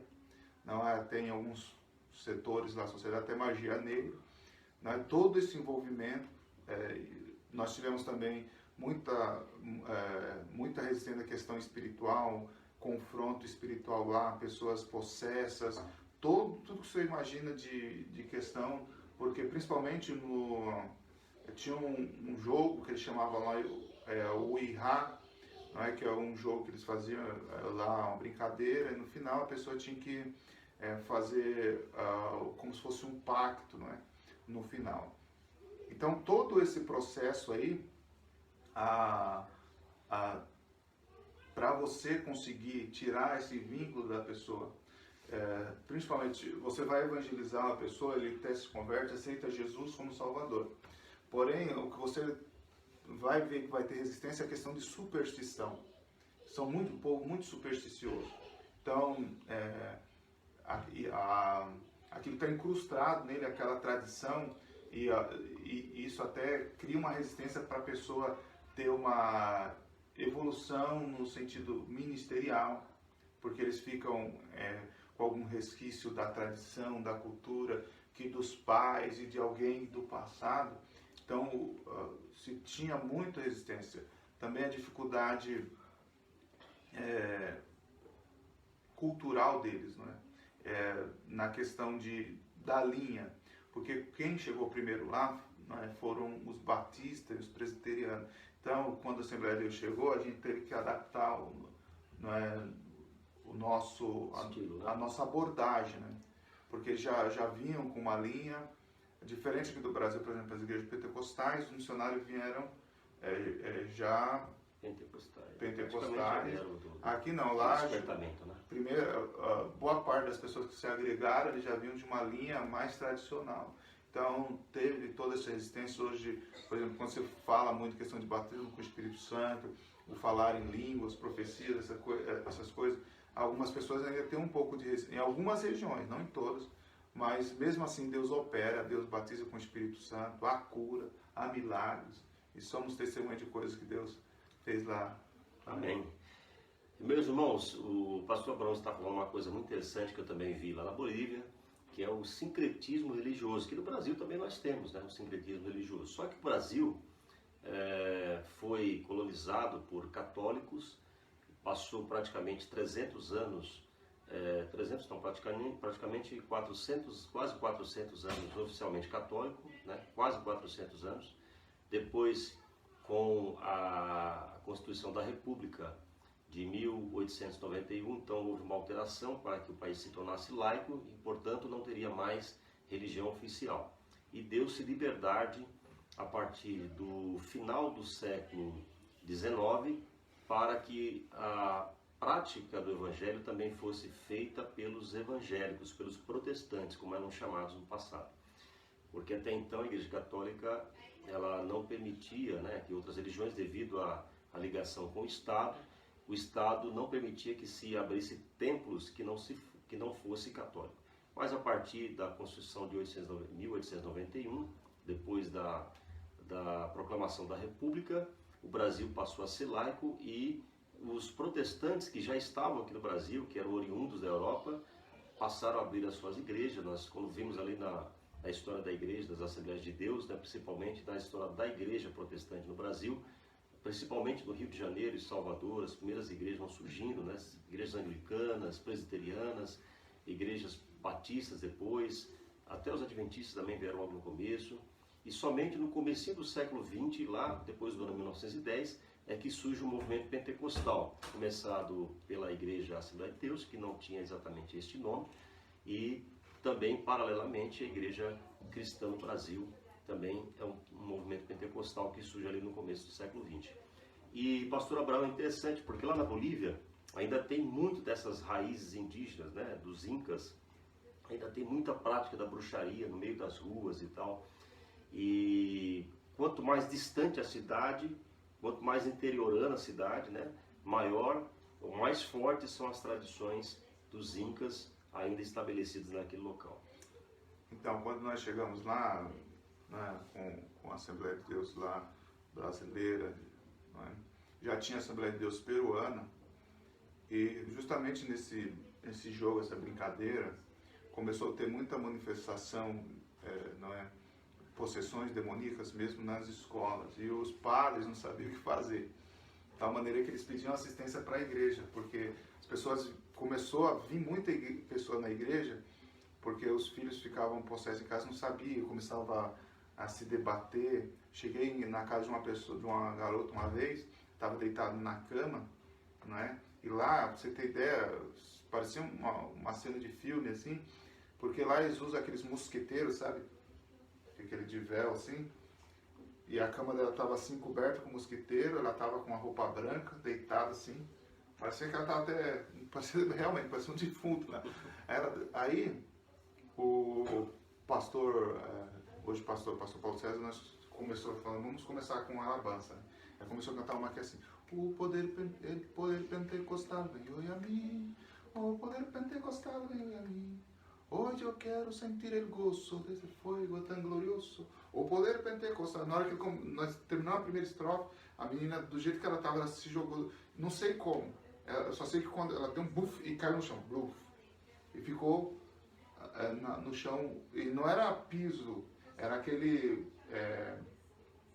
não é? Tem alguns setores da sociedade, até magia negra, né? Todo esse envolvimento, nós tivemos também muita resistência à questão espiritual, confronto espiritual lá, pessoas possessas, tudo que você imagina de questão, porque principalmente tinha um jogo que eles chamavam lá o Ihá, né, que é um jogo que eles faziam lá, uma brincadeira, e no final a pessoa tinha que fazer como se fosse um pacto, né, no final. Então todo esse processo aí, para você conseguir tirar esse vínculo da pessoa, principalmente você vai evangelizar a pessoa, ele até se converte, aceita Jesus como Salvador. Porém, o que você vai ver que vai ter resistência é a questão de superstição. São um povo muito supersticioso. Então, aquilo está incrustado nele, aquela tradição, e isso até cria uma resistência para a pessoa ter uma evolução no sentido ministerial, porque eles ficam com algum resquício da tradição, da cultura, que dos pais e de alguém do passado. Então, se tinha muita resistência. Também a dificuldade cultural deles, não é? Na questão da linha, porque quem chegou primeiro lá, não é, foram os batistas e os presbiterianos. Então, quando a Assembleia de Deus chegou, a gente teve que adaptar não é, a nossa abordagem, né? Porque eles já vinham com uma linha diferente aqui do Brasil. Por exemplo, as igrejas pentecostais, os missionários vieram já pentecostais. Aqui não, lá né? Primeiro, boa parte das pessoas que se agregaram, eles já vinham de uma linha mais tradicional. Então, teve toda essa resistência. Hoje, por exemplo, quando você fala muito questão de batismo com o Espírito Santo, o falar em línguas, profecias, essas coisas, algumas pessoas ainda têm um pouco de resistência, em algumas regiões, não em todas, mas mesmo assim Deus opera, Deus batiza com o Espírito Santo, há cura, há milagres, e somos testemunhas de coisas que Deus fez lá. Amém. Meus irmãos, o pastor Abraão está falando uma coisa muito interessante que eu também vi lá na Bolívia, que é o sincretismo religioso, que no Brasil também nós temos, né, o sincretismo religioso. Só que o Brasil foi colonizado por católicos, passou praticamente 300 anos, 300 não, praticamente 400, quase 400 anos oficialmente católico, né, quase 400 anos. Depois, com a Constituição da República de 1891, então houve uma alteração para que o país se tornasse laico e, portanto, não teria mais religião oficial. E deu-se liberdade a partir do final do século XIX para que a prática do evangelho também fosse feita pelos evangélicos, pelos protestantes, como eram chamados no passado. Porque até então a Igreja Católica ela não permitia, né, que outras religiões, devido à ligação com o Estado não permitia que se abrisse templos que não fosse católico. Mas a partir da Constituição de 1891, depois da proclamação da República, o Brasil passou a ser laico e os protestantes que já estavam aqui no Brasil, que eram oriundos da Europa, passaram a abrir as suas igrejas. Nós, quando vimos ali na história da igreja, das Assembleias de Deus, né, principalmente na história da igreja protestante no Brasil, principalmente no Rio de Janeiro e Salvador, as primeiras igrejas vão surgindo, né? Igrejas anglicanas, presbiterianas, igrejas batistas depois, até os adventistas também vieram logo no começo. E somente no comecinho do século XX, lá depois do ano 1910, é que surge o movimento pentecostal, começado pela Igreja Assembleia de Deus, que não tinha exatamente este nome, e também, paralelamente, a Igreja Cristã no Brasil, também é um movimento pentecostal que surge ali no começo do século XX. E, pastor Abraão, é interessante, porque lá na Bolívia ainda tem muito dessas raízes indígenas, né, dos incas, ainda tem muita prática da bruxaria no meio das ruas e tal. E quanto mais distante a cidade, quanto mais interiorana a cidade, né, maior ou mais fortes são as tradições dos incas ainda estabelecidas naquele local. Então, quando nós chegamos lá, né, com a Assembleia de Deus lá brasileira, né, já tinha a Assembleia de Deus peruana, e justamente nesse jogo, essa brincadeira, começou a ter muita manifestação, não é, possessões demoníacas mesmo nas escolas, e os padres não sabiam o que fazer, de tal maneira que eles pediam assistência para a igreja, porque as pessoas, começou a vir muita pessoa na igreja, porque os filhos ficavam possessos em casa, não sabiam, começava a se debater. Cheguei na casa de uma pessoa, de uma garota uma vez, estava deitado na cama, né? E lá, pra você ter ideia, parecia uma cena de filme, assim, porque lá eles usam aqueles mosqueteiros, sabe? Aquele de véu, assim, e a cama dela estava assim, coberta com mosquiteiro, ela estava com uma roupa branca, deitada assim, parecia que ela estava até, realmente, parecia um defunto lá. Aí, o pastor, hoje pastor Paulo César, nós começou falando, vamos começar com uma alabança, né? Aí começou a cantar uma que é assim, o poder pentecostal veio a mim, o poder pentecostal veio a mim, Hoje eu quero sentir o gozo desse fogo tão glorioso. O poder pentecostal. Na hora que nós terminamos a primeira estrofe, a menina, do jeito que ela estava, ela se jogou, não sei como. Eu só sei que quando ela deu um buff e caiu no chão, buff, e ficou no chão, e não era piso, era aquele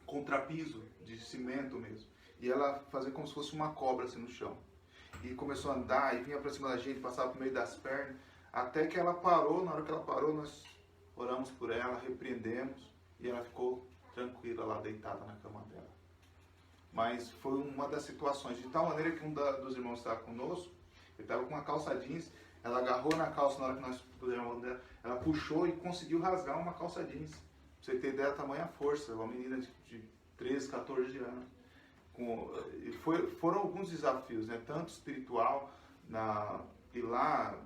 contrapiso de cimento mesmo. E ela fazia como se fosse uma cobra assim no chão. E começou a andar e vinha pra cima da gente, passava por meio das pernas, até que ela parou. Na hora que ela parou, nós oramos por ela, repreendemos, e ela ficou tranquila lá, deitada na cama dela. Mas foi uma das situações, de tal maneira que um dos irmãos estava conosco, ele estava com uma calça jeans, ela agarrou na calça na hora que nós pusemos a mão dela, ela puxou e conseguiu rasgar uma calça jeans. Pra você ter ideia da tamanha força, uma menina de 13, 14 anos. Foram alguns desafios, né? Tanto espiritual, e lá,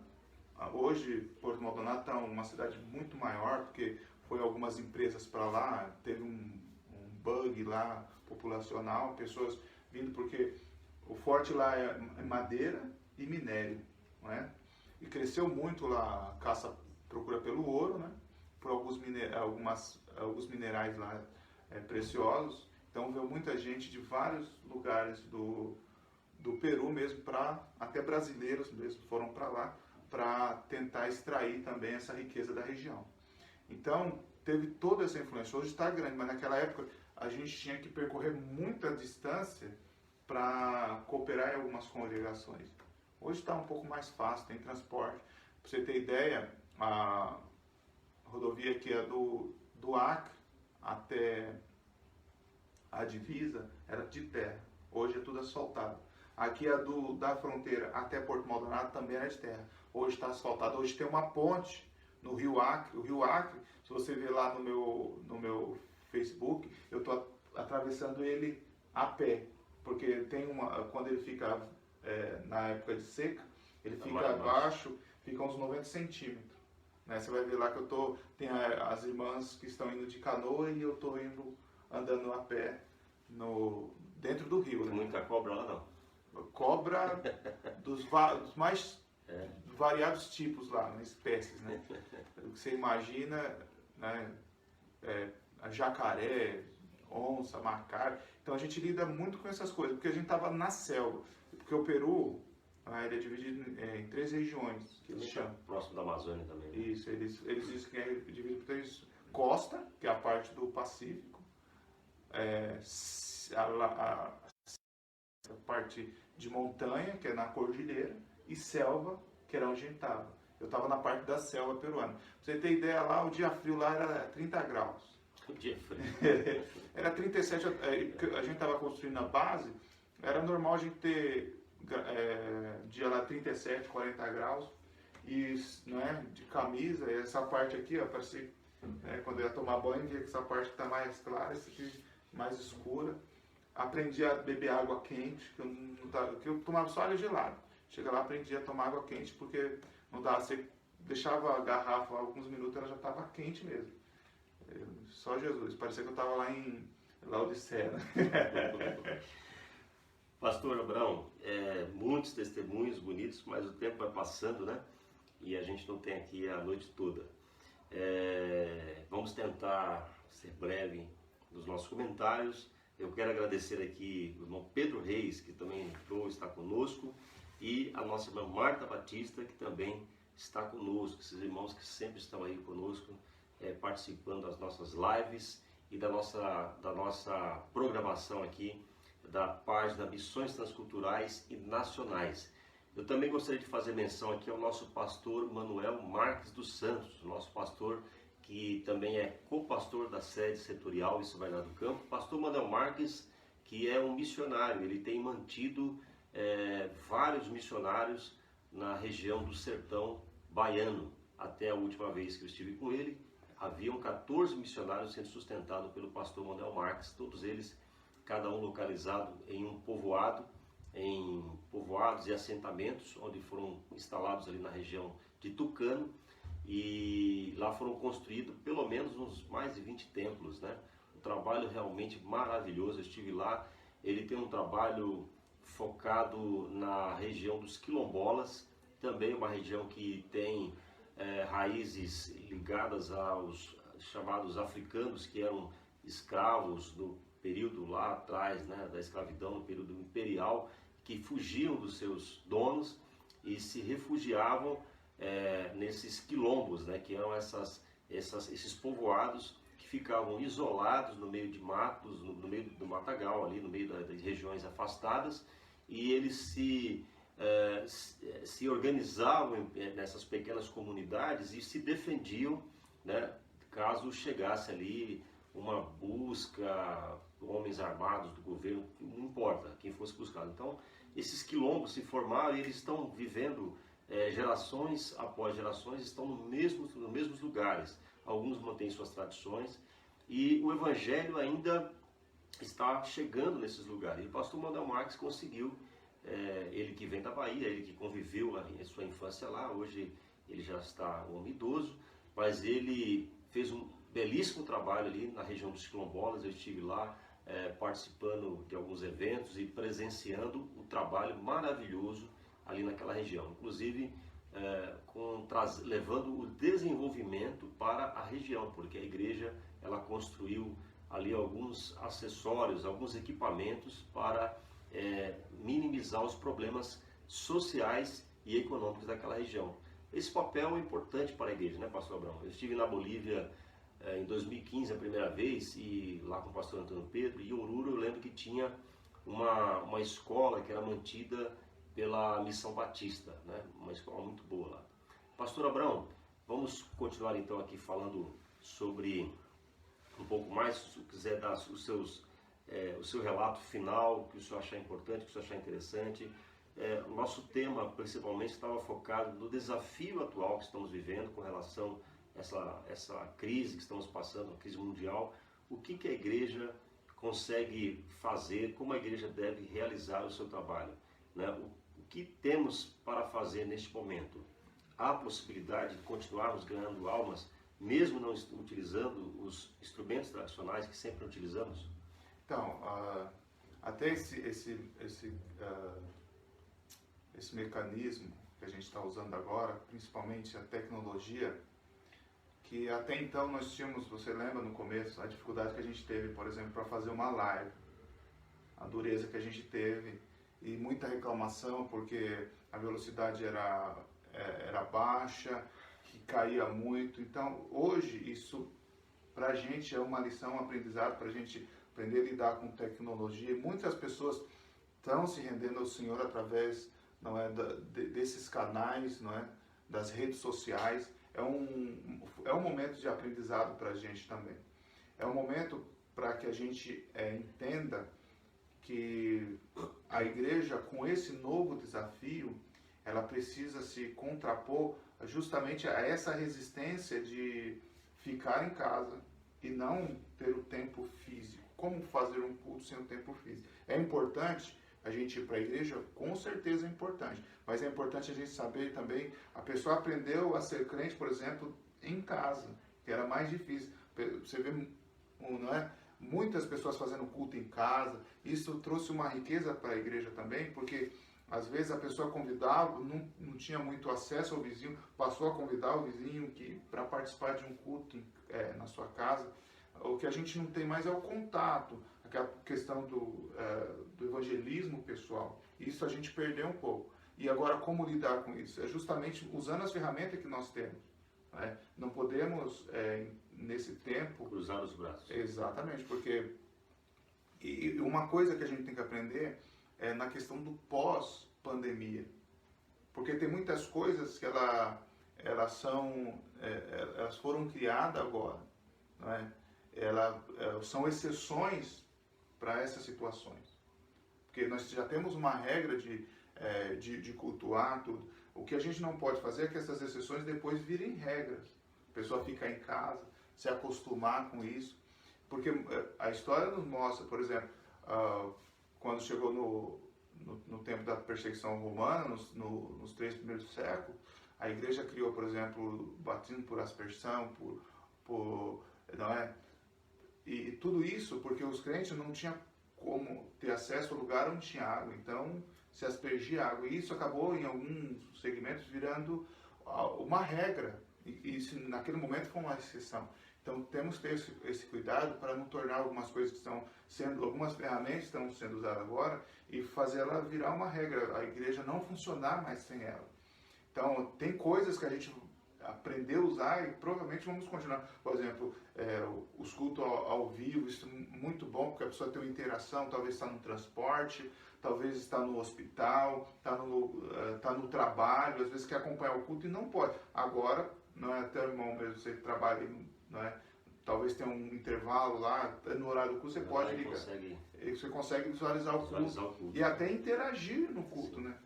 hoje, Porto Maldonado está uma cidade muito maior, porque foi algumas empresas para lá, teve um bug lá, populacional, pessoas vindo, porque o forte lá é madeira e minério, não é? E cresceu muito lá a caça, procura pelo ouro, né? Por alguns minerais lá preciosos. Então veio muita gente de vários lugares do Peru mesmo, até brasileiros mesmo foram para lá para tentar extrair também essa riqueza da região. Então teve toda essa influência. Hoje está grande, mas naquela época a gente tinha que percorrer muita distância para cooperar em algumas congregações. Hoje está um pouco mais fácil, tem transporte. Para você ter ideia, a rodovia que é do Acre até a divisa era de terra. Hoje é tudo asfaltado. Aqui a da fronteira até Porto Maldonado também era de terra. Hoje está asfaltado. Hoje tem uma ponte no Rio Acre. O Rio Acre, se você ver lá no meu Facebook, eu estou atravessando ele a pé, porque tem quando ele fica na época de seca, ele fica abaixo, fica uns 90 centímetros. Né? Você vai ver lá que tem as irmãs que estão indo de canoa e eu estou indo andando a pé dentro do rio. Tem muita cobra lá não? Cobra dos mais variados tipos lá, né? Espécies, né? O que você imagina, né? Jacaré, onça, macaco. Então a gente lida muito com essas coisas, porque a gente estava na selva. Porque o Peru, ele é dividido em 3 regiões, que eles chamam. Próximo da Amazônia também. Né? Isso, eles dizem que é dividido por 3 costa, que é a parte do Pacífico, a parte de montanha, que é na cordilheira, e selva, que era onde a gente estava. Eu estava na parte da selva peruana. Pra você ter ideia, lá o dia frio lá era 30 graus. O dia frio. Era 37, a gente estava construindo a base, era normal a gente ter dia lá 37, 40 graus, e de camisa, e essa parte aqui, ó, parecia, quando eu ia tomar banho, via que essa parte que está mais clara, essa aqui mais escura. Aprendi a beber água quente, que eu tomava só água gelada. Chega lá, aprendi a tomar água quente, porque não dava, você deixava a garrafa alguns minutos, ela já estava quente mesmo. Só Jesus, parecia que eu estava lá em Laodicea. Né? Pastor Abraão, muitos testemunhos bonitos, mas o tempo vai passando, né? E a gente não tem aqui a noite toda. Vamos tentar ser breve nos nossos comentários. Eu quero agradecer aqui o irmão Pedro Reis, que também entrou, está conosco, e a nossa irmã Marta Batista, que também está conosco. Esses irmãos que sempre estão aí conosco, participando das nossas lives e da nossa programação aqui, da página Missões Transculturais e Nacionais. Eu também gostaria de fazer menção aqui ao nosso pastor Manuel Marques dos Santos, nosso pastor que também é co-pastor da sede setorial em São Bernardo do Campo. Pastor Manuel Marques, que é um missionário, ele tem mantido vários missionários na região do sertão baiano. Até a última vez que eu estive com ele, haviam 14 missionários sendo sustentados pelo pastor Manuel Marques, todos eles, cada um localizado em um povoado, em povoados e assentamentos, onde foram instalados ali na região de Tucano, e lá foram construídos pelo menos uns mais de 20 templos, né? Um trabalho realmente maravilhoso. Eu estive lá. Ele tem um trabalho focado na região dos quilombolas, também uma região que tem raízes ligadas aos chamados africanos, que eram escravos do período lá atrás, né, da escravidão, no período imperial, que fugiam dos seus donos e se refugiavam nesses quilombos, né, que eram esses povoados que ficavam isolados no meio de matos, no meio do matagal, ali no meio das regiões afastadas, e eles se organizavam nessas pequenas comunidades e se defendiam, né, caso chegasse ali uma busca, homens armados do governo, não importa quem fosse buscado. Então, esses quilombos se formaram e eles estão vivendo gerações após gerações, estão nos mesmos lugares. Alguns mantêm suas tradições e o evangelho ainda está chegando nesses lugares. E o pastor Manuel Marques conseguiu, ele que vem da Bahia, ele que conviveu em sua infância lá, hoje ele já está um homem idoso, mas ele fez um belíssimo trabalho ali na região dos quilombolas. Eu estive lá participando de alguns eventos e presenciando um trabalho maravilhoso ali naquela região, inclusive levando o desenvolvimento para a região, porque a igreja ela construiu ali alguns acessórios, alguns equipamentos para minimizar os problemas sociais e econômicos daquela região. Esse papel é importante para a igreja, né, pastor Abraão? Eu estive na Bolívia em 2015 a primeira vez, e lá com o pastor Antônio Pedro, e em Oruro eu lembro que tinha uma escola que era mantida pela Missão Batista, né? Uma escola muito boa lá. Pastor Abraão, vamos continuar então aqui falando sobre um pouco mais, se quiser dar o seu relato final, o que o senhor achar importante, o que o senhor achar interessante. O nosso tema principalmente estava focado no desafio atual que estamos vivendo com relação a essa crise que estamos passando, a crise mundial. O que a igreja consegue fazer, como a igreja deve realizar o seu trabalho, né? O que temos para fazer neste momento? Há possibilidade de continuarmos ganhando almas, mesmo não utilizando os instrumentos tradicionais que sempre utilizamos? Então, até esse mecanismo que a gente está usando agora, principalmente a tecnologia, que até então nós tínhamos, você lembra no começo, a dificuldade que a gente teve, por exemplo, para fazer uma live, a dureza que a gente teve, e muita reclamação porque a velocidade era baixa, que caía muito. Então, hoje, isso para a gente é uma lição, um aprendizado para a gente aprender a lidar com tecnologia. E muitas pessoas estão se rendendo ao Senhor através, não é, desses canais, não é, das redes sociais. É um momento de aprendizado para a gente também. É um momento para que a gente entenda que a igreja, com esse novo desafio, ela precisa se contrapor justamente a essa resistência de ficar em casa e não ter o tempo físico. Como fazer um culto sem o tempo físico? É importante a gente ir para a igreja? Com certeza é importante. Mas é importante a gente saber também, a pessoa aprendeu a ser crente, por exemplo, em casa, que era mais difícil. Você vê, não é? Muitas pessoas fazendo culto em casa. Isso trouxe uma riqueza para a igreja também, porque às vezes a pessoa convidava, não tinha muito acesso ao vizinho, passou a convidar o vizinho para participar de um culto na sua casa. O que a gente não tem mais é o contato, aquela questão do evangelismo pessoal. Isso a gente perdeu um pouco. E agora, como lidar com isso? É justamente usando as ferramentas que nós temos. Né? Não podemos, nesse tempo... cruzar os braços. Exatamente, porque... E uma coisa que a gente tem que aprender é na questão do pós-pandemia. Porque tem muitas coisas que elas foram criadas agora. Não é? São exceções para essas situações. Porque nós já temos uma regra de cultuar tudo. O que a gente não pode fazer é que essas exceções depois virem regras. A pessoa ficar em casa, se acostumar com isso. Porque a história nos mostra, por exemplo, quando chegou no tempo da perseguição romana, nos 3 primeiros séculos, a igreja criou, por exemplo, batismo por aspersão, não é? E tudo isso porque os crentes não tinham como ter acesso ao lugar onde tinha água, então se aspergia água. E isso acabou, em alguns segmentos, virando uma regra E isso, naquele momento foi uma exceção. Então temos que ter esse cuidado para não tornar algumas coisas que estão sendo, algumas ferramentas estão sendo usadas agora e fazer ela virar uma regra, a igreja não funcionar mais sem ela. Então tem coisas que a gente aprendeu a usar e provavelmente vamos continuar. Por exemplo, os cultos ao vivo, isso é muito bom porque a pessoa tem uma interação, talvez está no transporte, talvez está no hospital, está no trabalho, às vezes quer acompanhar o culto e não pode. Agora, não é até o irmão mesmo, você trabalha, não é? Talvez tenha um intervalo lá, no horário do culto você pode ligar. Você consegue visualizar o culto e até interagir no culto, né?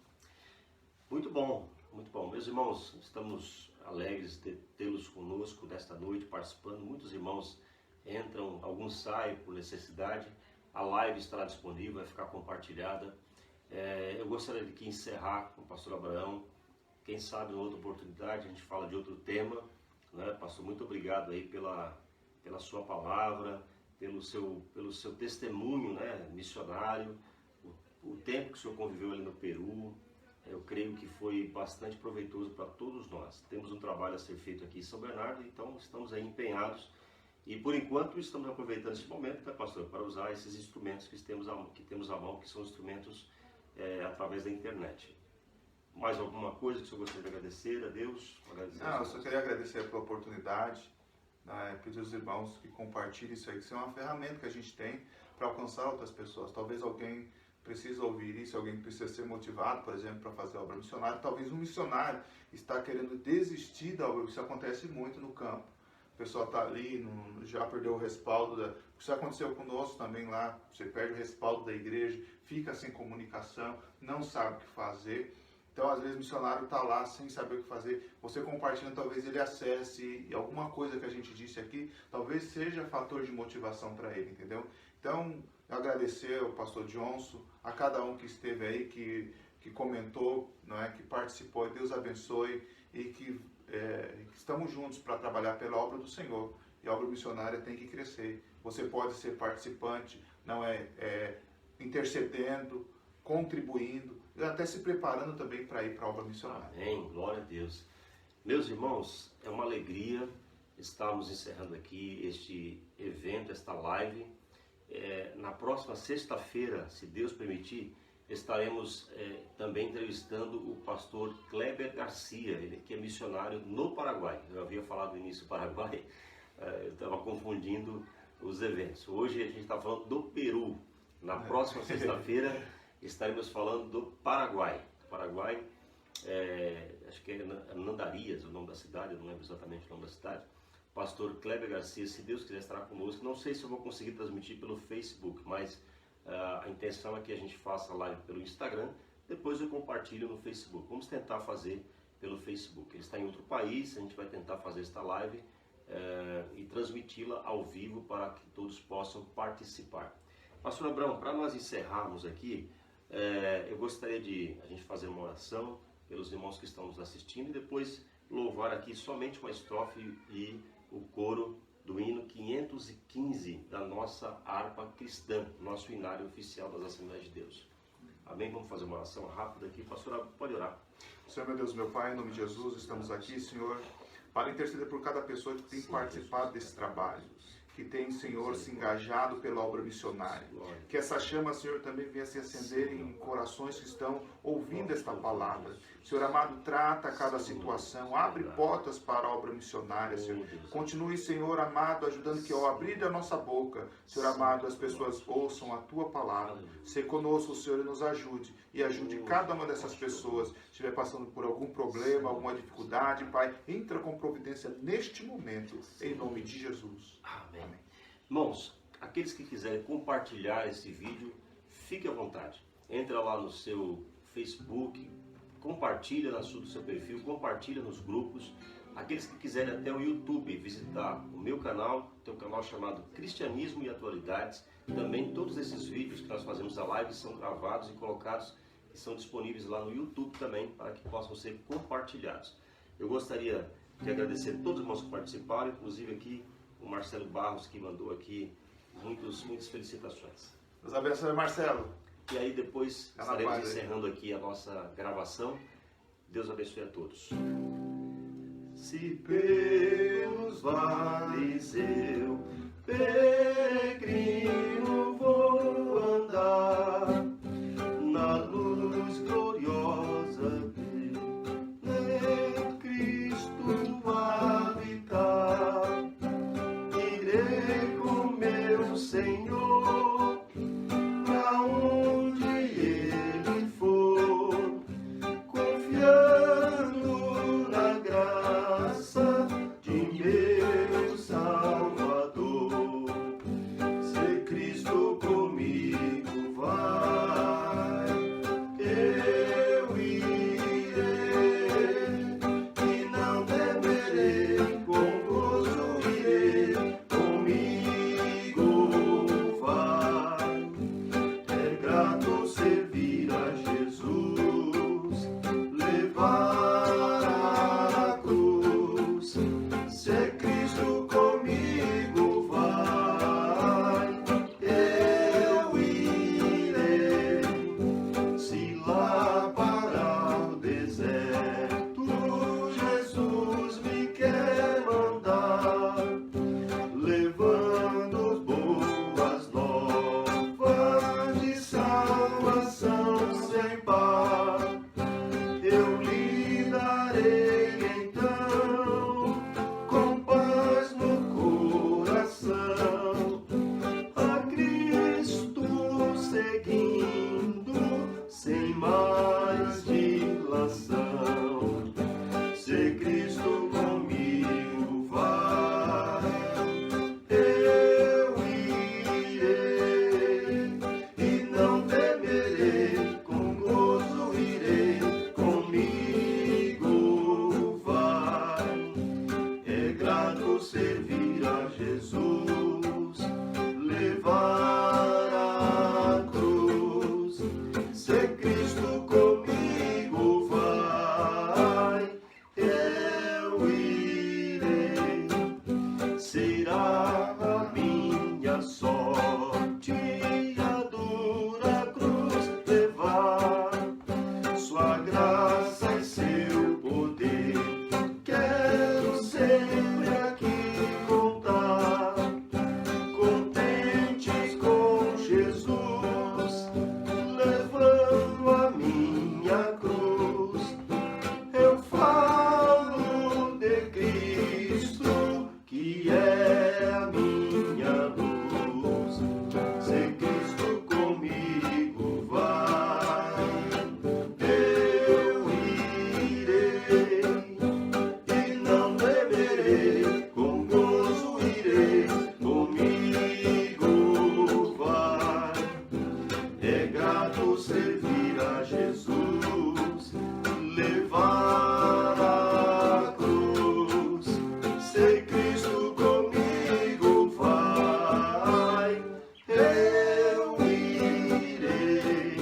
Muito bom, muito bom. Meus irmãos, estamos alegres de tê-los conosco nesta noite, participando. Muitos irmãos entram, alguns saem por necessidade. A live estará disponível, vai ficar compartilhada. Eu gostaria de encerrar com o pastor Abraão. Quem sabe, em outra oportunidade, a gente fala de outro tema. Né? Pastor, muito obrigado aí pela sua palavra, pelo seu testemunho, né, missionário, o tempo que o senhor conviveu ali no Peru. Eu creio que foi bastante proveitoso para todos nós. Temos um trabalho a ser feito aqui em São Bernardo, então estamos aí empenhados. E por enquanto estamos aproveitando esse momento, né, pastor, para usar esses instrumentos que temos à mão, que são instrumentos através da internet. Mais alguma coisa que o senhor gostaria de agradecer a Deus? Não, eu só queria agradecer pela oportunidade, pedir aos irmãos que compartilhem isso aí, que isso é uma ferramenta que a gente tem para alcançar outras pessoas. Talvez alguém precisa ouvir isso, alguém precisa ser motivado, por exemplo, para fazer obra missionária. Talvez um missionário está querendo desistir da obra, isso acontece muito no campo. O pessoal está ali, já perdeu o respaldo. Isso aconteceu conosco também lá, você perde o respaldo da igreja, fica sem comunicação, não sabe o que fazer. Então, às vezes, o missionário está lá sem saber o que fazer. Você compartilhando, talvez ele acesse e alguma coisa que a gente disse aqui, talvez seja fator de motivação para ele, entendeu? Então, eu agradecer ao pastor Johnson, a cada um que esteve aí, que comentou, não é, que participou. Deus abençoe e que estamos juntos para trabalhar pela obra do Senhor. E a obra missionária tem que crescer. Você pode ser participante, não intercedendo, contribuindo, e até se preparando também para ir para a obra missionária. Amém, glória a Deus. Meus irmãos, é uma alegria estarmos encerrando aqui este evento, esta live. Na próxima sexta-feira, se Deus permitir, estaremos também entrevistando o pastor Kleber Garcia, ele que é missionário no Paraguai. Eu havia falado no início do Paraguai, eu estava confundindo os eventos. Hoje a gente está falando do Peru. Na próxima sexta-feira estaremos falando do Paraguai. Paraguai, acho que é Nandarias, o nome da cidade, eu não lembro exatamente o nome da cidade. Pastor Kleber Garcia, se Deus quiser, estará conosco. Não sei se eu vou conseguir transmitir pelo Facebook, mas a intenção é que a gente faça a live pelo Instagram, depois eu compartilho no Facebook. Vamos tentar fazer pelo Facebook. Ele está em outro país, a gente vai tentar fazer esta live e transmiti-la ao vivo para que todos possam participar. Pastor Abraão, para nós encerrarmos aqui, eu gostaria de a gente fazer uma oração pelos irmãos que estão nos assistindo e depois louvar aqui somente uma estrofe e o coro do hino 515 da nossa harpa cristã, nosso hinário oficial das Assembleias de Deus. Amém? Vamos fazer uma oração rápida aqui. Pastor, pode orar. Senhor, meu Deus, meu Pai, em nome de Jesus, estamos aqui, Senhor, para interceder por cada pessoa que tem participado desse trabalho, que tem, Senhor, se engajado pela obra missionária. Que essa chama, Senhor, também venha se acender em corações que estão ouvindo esta palavra. Senhor amado, trata cada situação, abre portas para a obra missionária, Senhor. Continue, Senhor amado, ajudando que ao abrir da nossa boca, Senhor amado, as pessoas ouçam a Tua palavra. Se conosco, Senhor, e nos ajude. E ajude cada uma dessas pessoas, se estiver passando por algum problema, alguma dificuldade, Pai, entra com providência neste momento, em nome de Jesus. Amém. Amém. Irmãos, aqueles que quiserem compartilhar esse vídeo, fique à vontade. Entra lá no seu Facebook, compartilha no seu perfil, compartilha nos grupos. Aqueles que quiserem até o YouTube visitar o meu canal, tem um canal chamado Cristianismo e Atualidades. Também todos esses vídeos que nós fazemos a live são gravados e colocados e são disponíveis lá no YouTube também para que possam ser compartilhados. Eu gostaria de agradecer a todos os irmãos que participaram, inclusive aqui o Marcelo Barros, que mandou aqui muitas felicitações. Deus abençoe, Marcelo. E aí depois estaremos encerrando aqui a nossa gravação. Deus abençoe a todos. Se pelos vales eu peregrino vou andar, na luz gloriosa de Cristo habitar, irei com meu Senhor pra onde Ele for, confiando na graça de meu Salvador. Se Cristo comigo vai, eu irei, e não temerei, com gozo irei, comigo vai. É grato servir a Jesus, levar a cruz. Se é Cristo comigo vai, eu irei. Se lá para o deserto Jesus me quer mandar, levando boas novas de salvação sem par, eu lhe darei então, com paz no coração, a Cristo seguindo, sem mais dilação. Se Cristo comigo vai, eu irei, e não temerei, com gozo irei, comigo vai. É grato servir a Jesus, levar a cruz. Se Cristo comigo vai, eu irei. Será a minha sorte a dura cruz levar, sua graça e seu poder quero sempre aqui contar. Contentes com Jesus, levando a minha cruz, eu falo de Cristo, que é a minha luz. Se Cristo comigo vai, eu irei, e não temerei, com gozo irei, comigo vai. É grato servir a Jesus, levar a cruz. Se Cristo comigo vai, eu irei.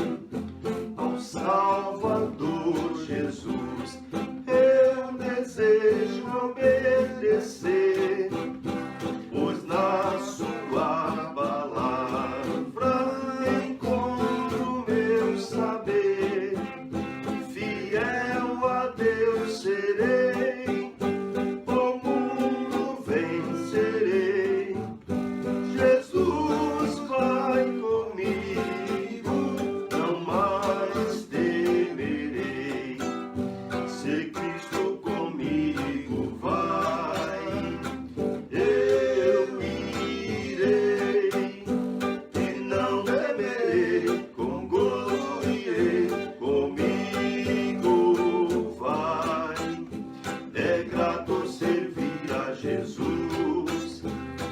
Ao Salvador Jesus eu desejo obedecer, pois na sua palavra encontro meu saber. Fiel a Deus serei, o mundo vencerei. Jesus vai comigo, não mais temerei. Se Cristo comigo vai, eu irei, e não temerei, com gozo irei, comigo vai. É grato servir a Jesus,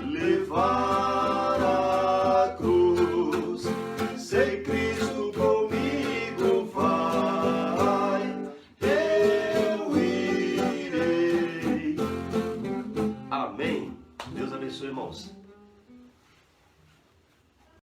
levar a cruz. Se Cristo comigo vai, eu irei. Amém. Deus abençoe, irmãos.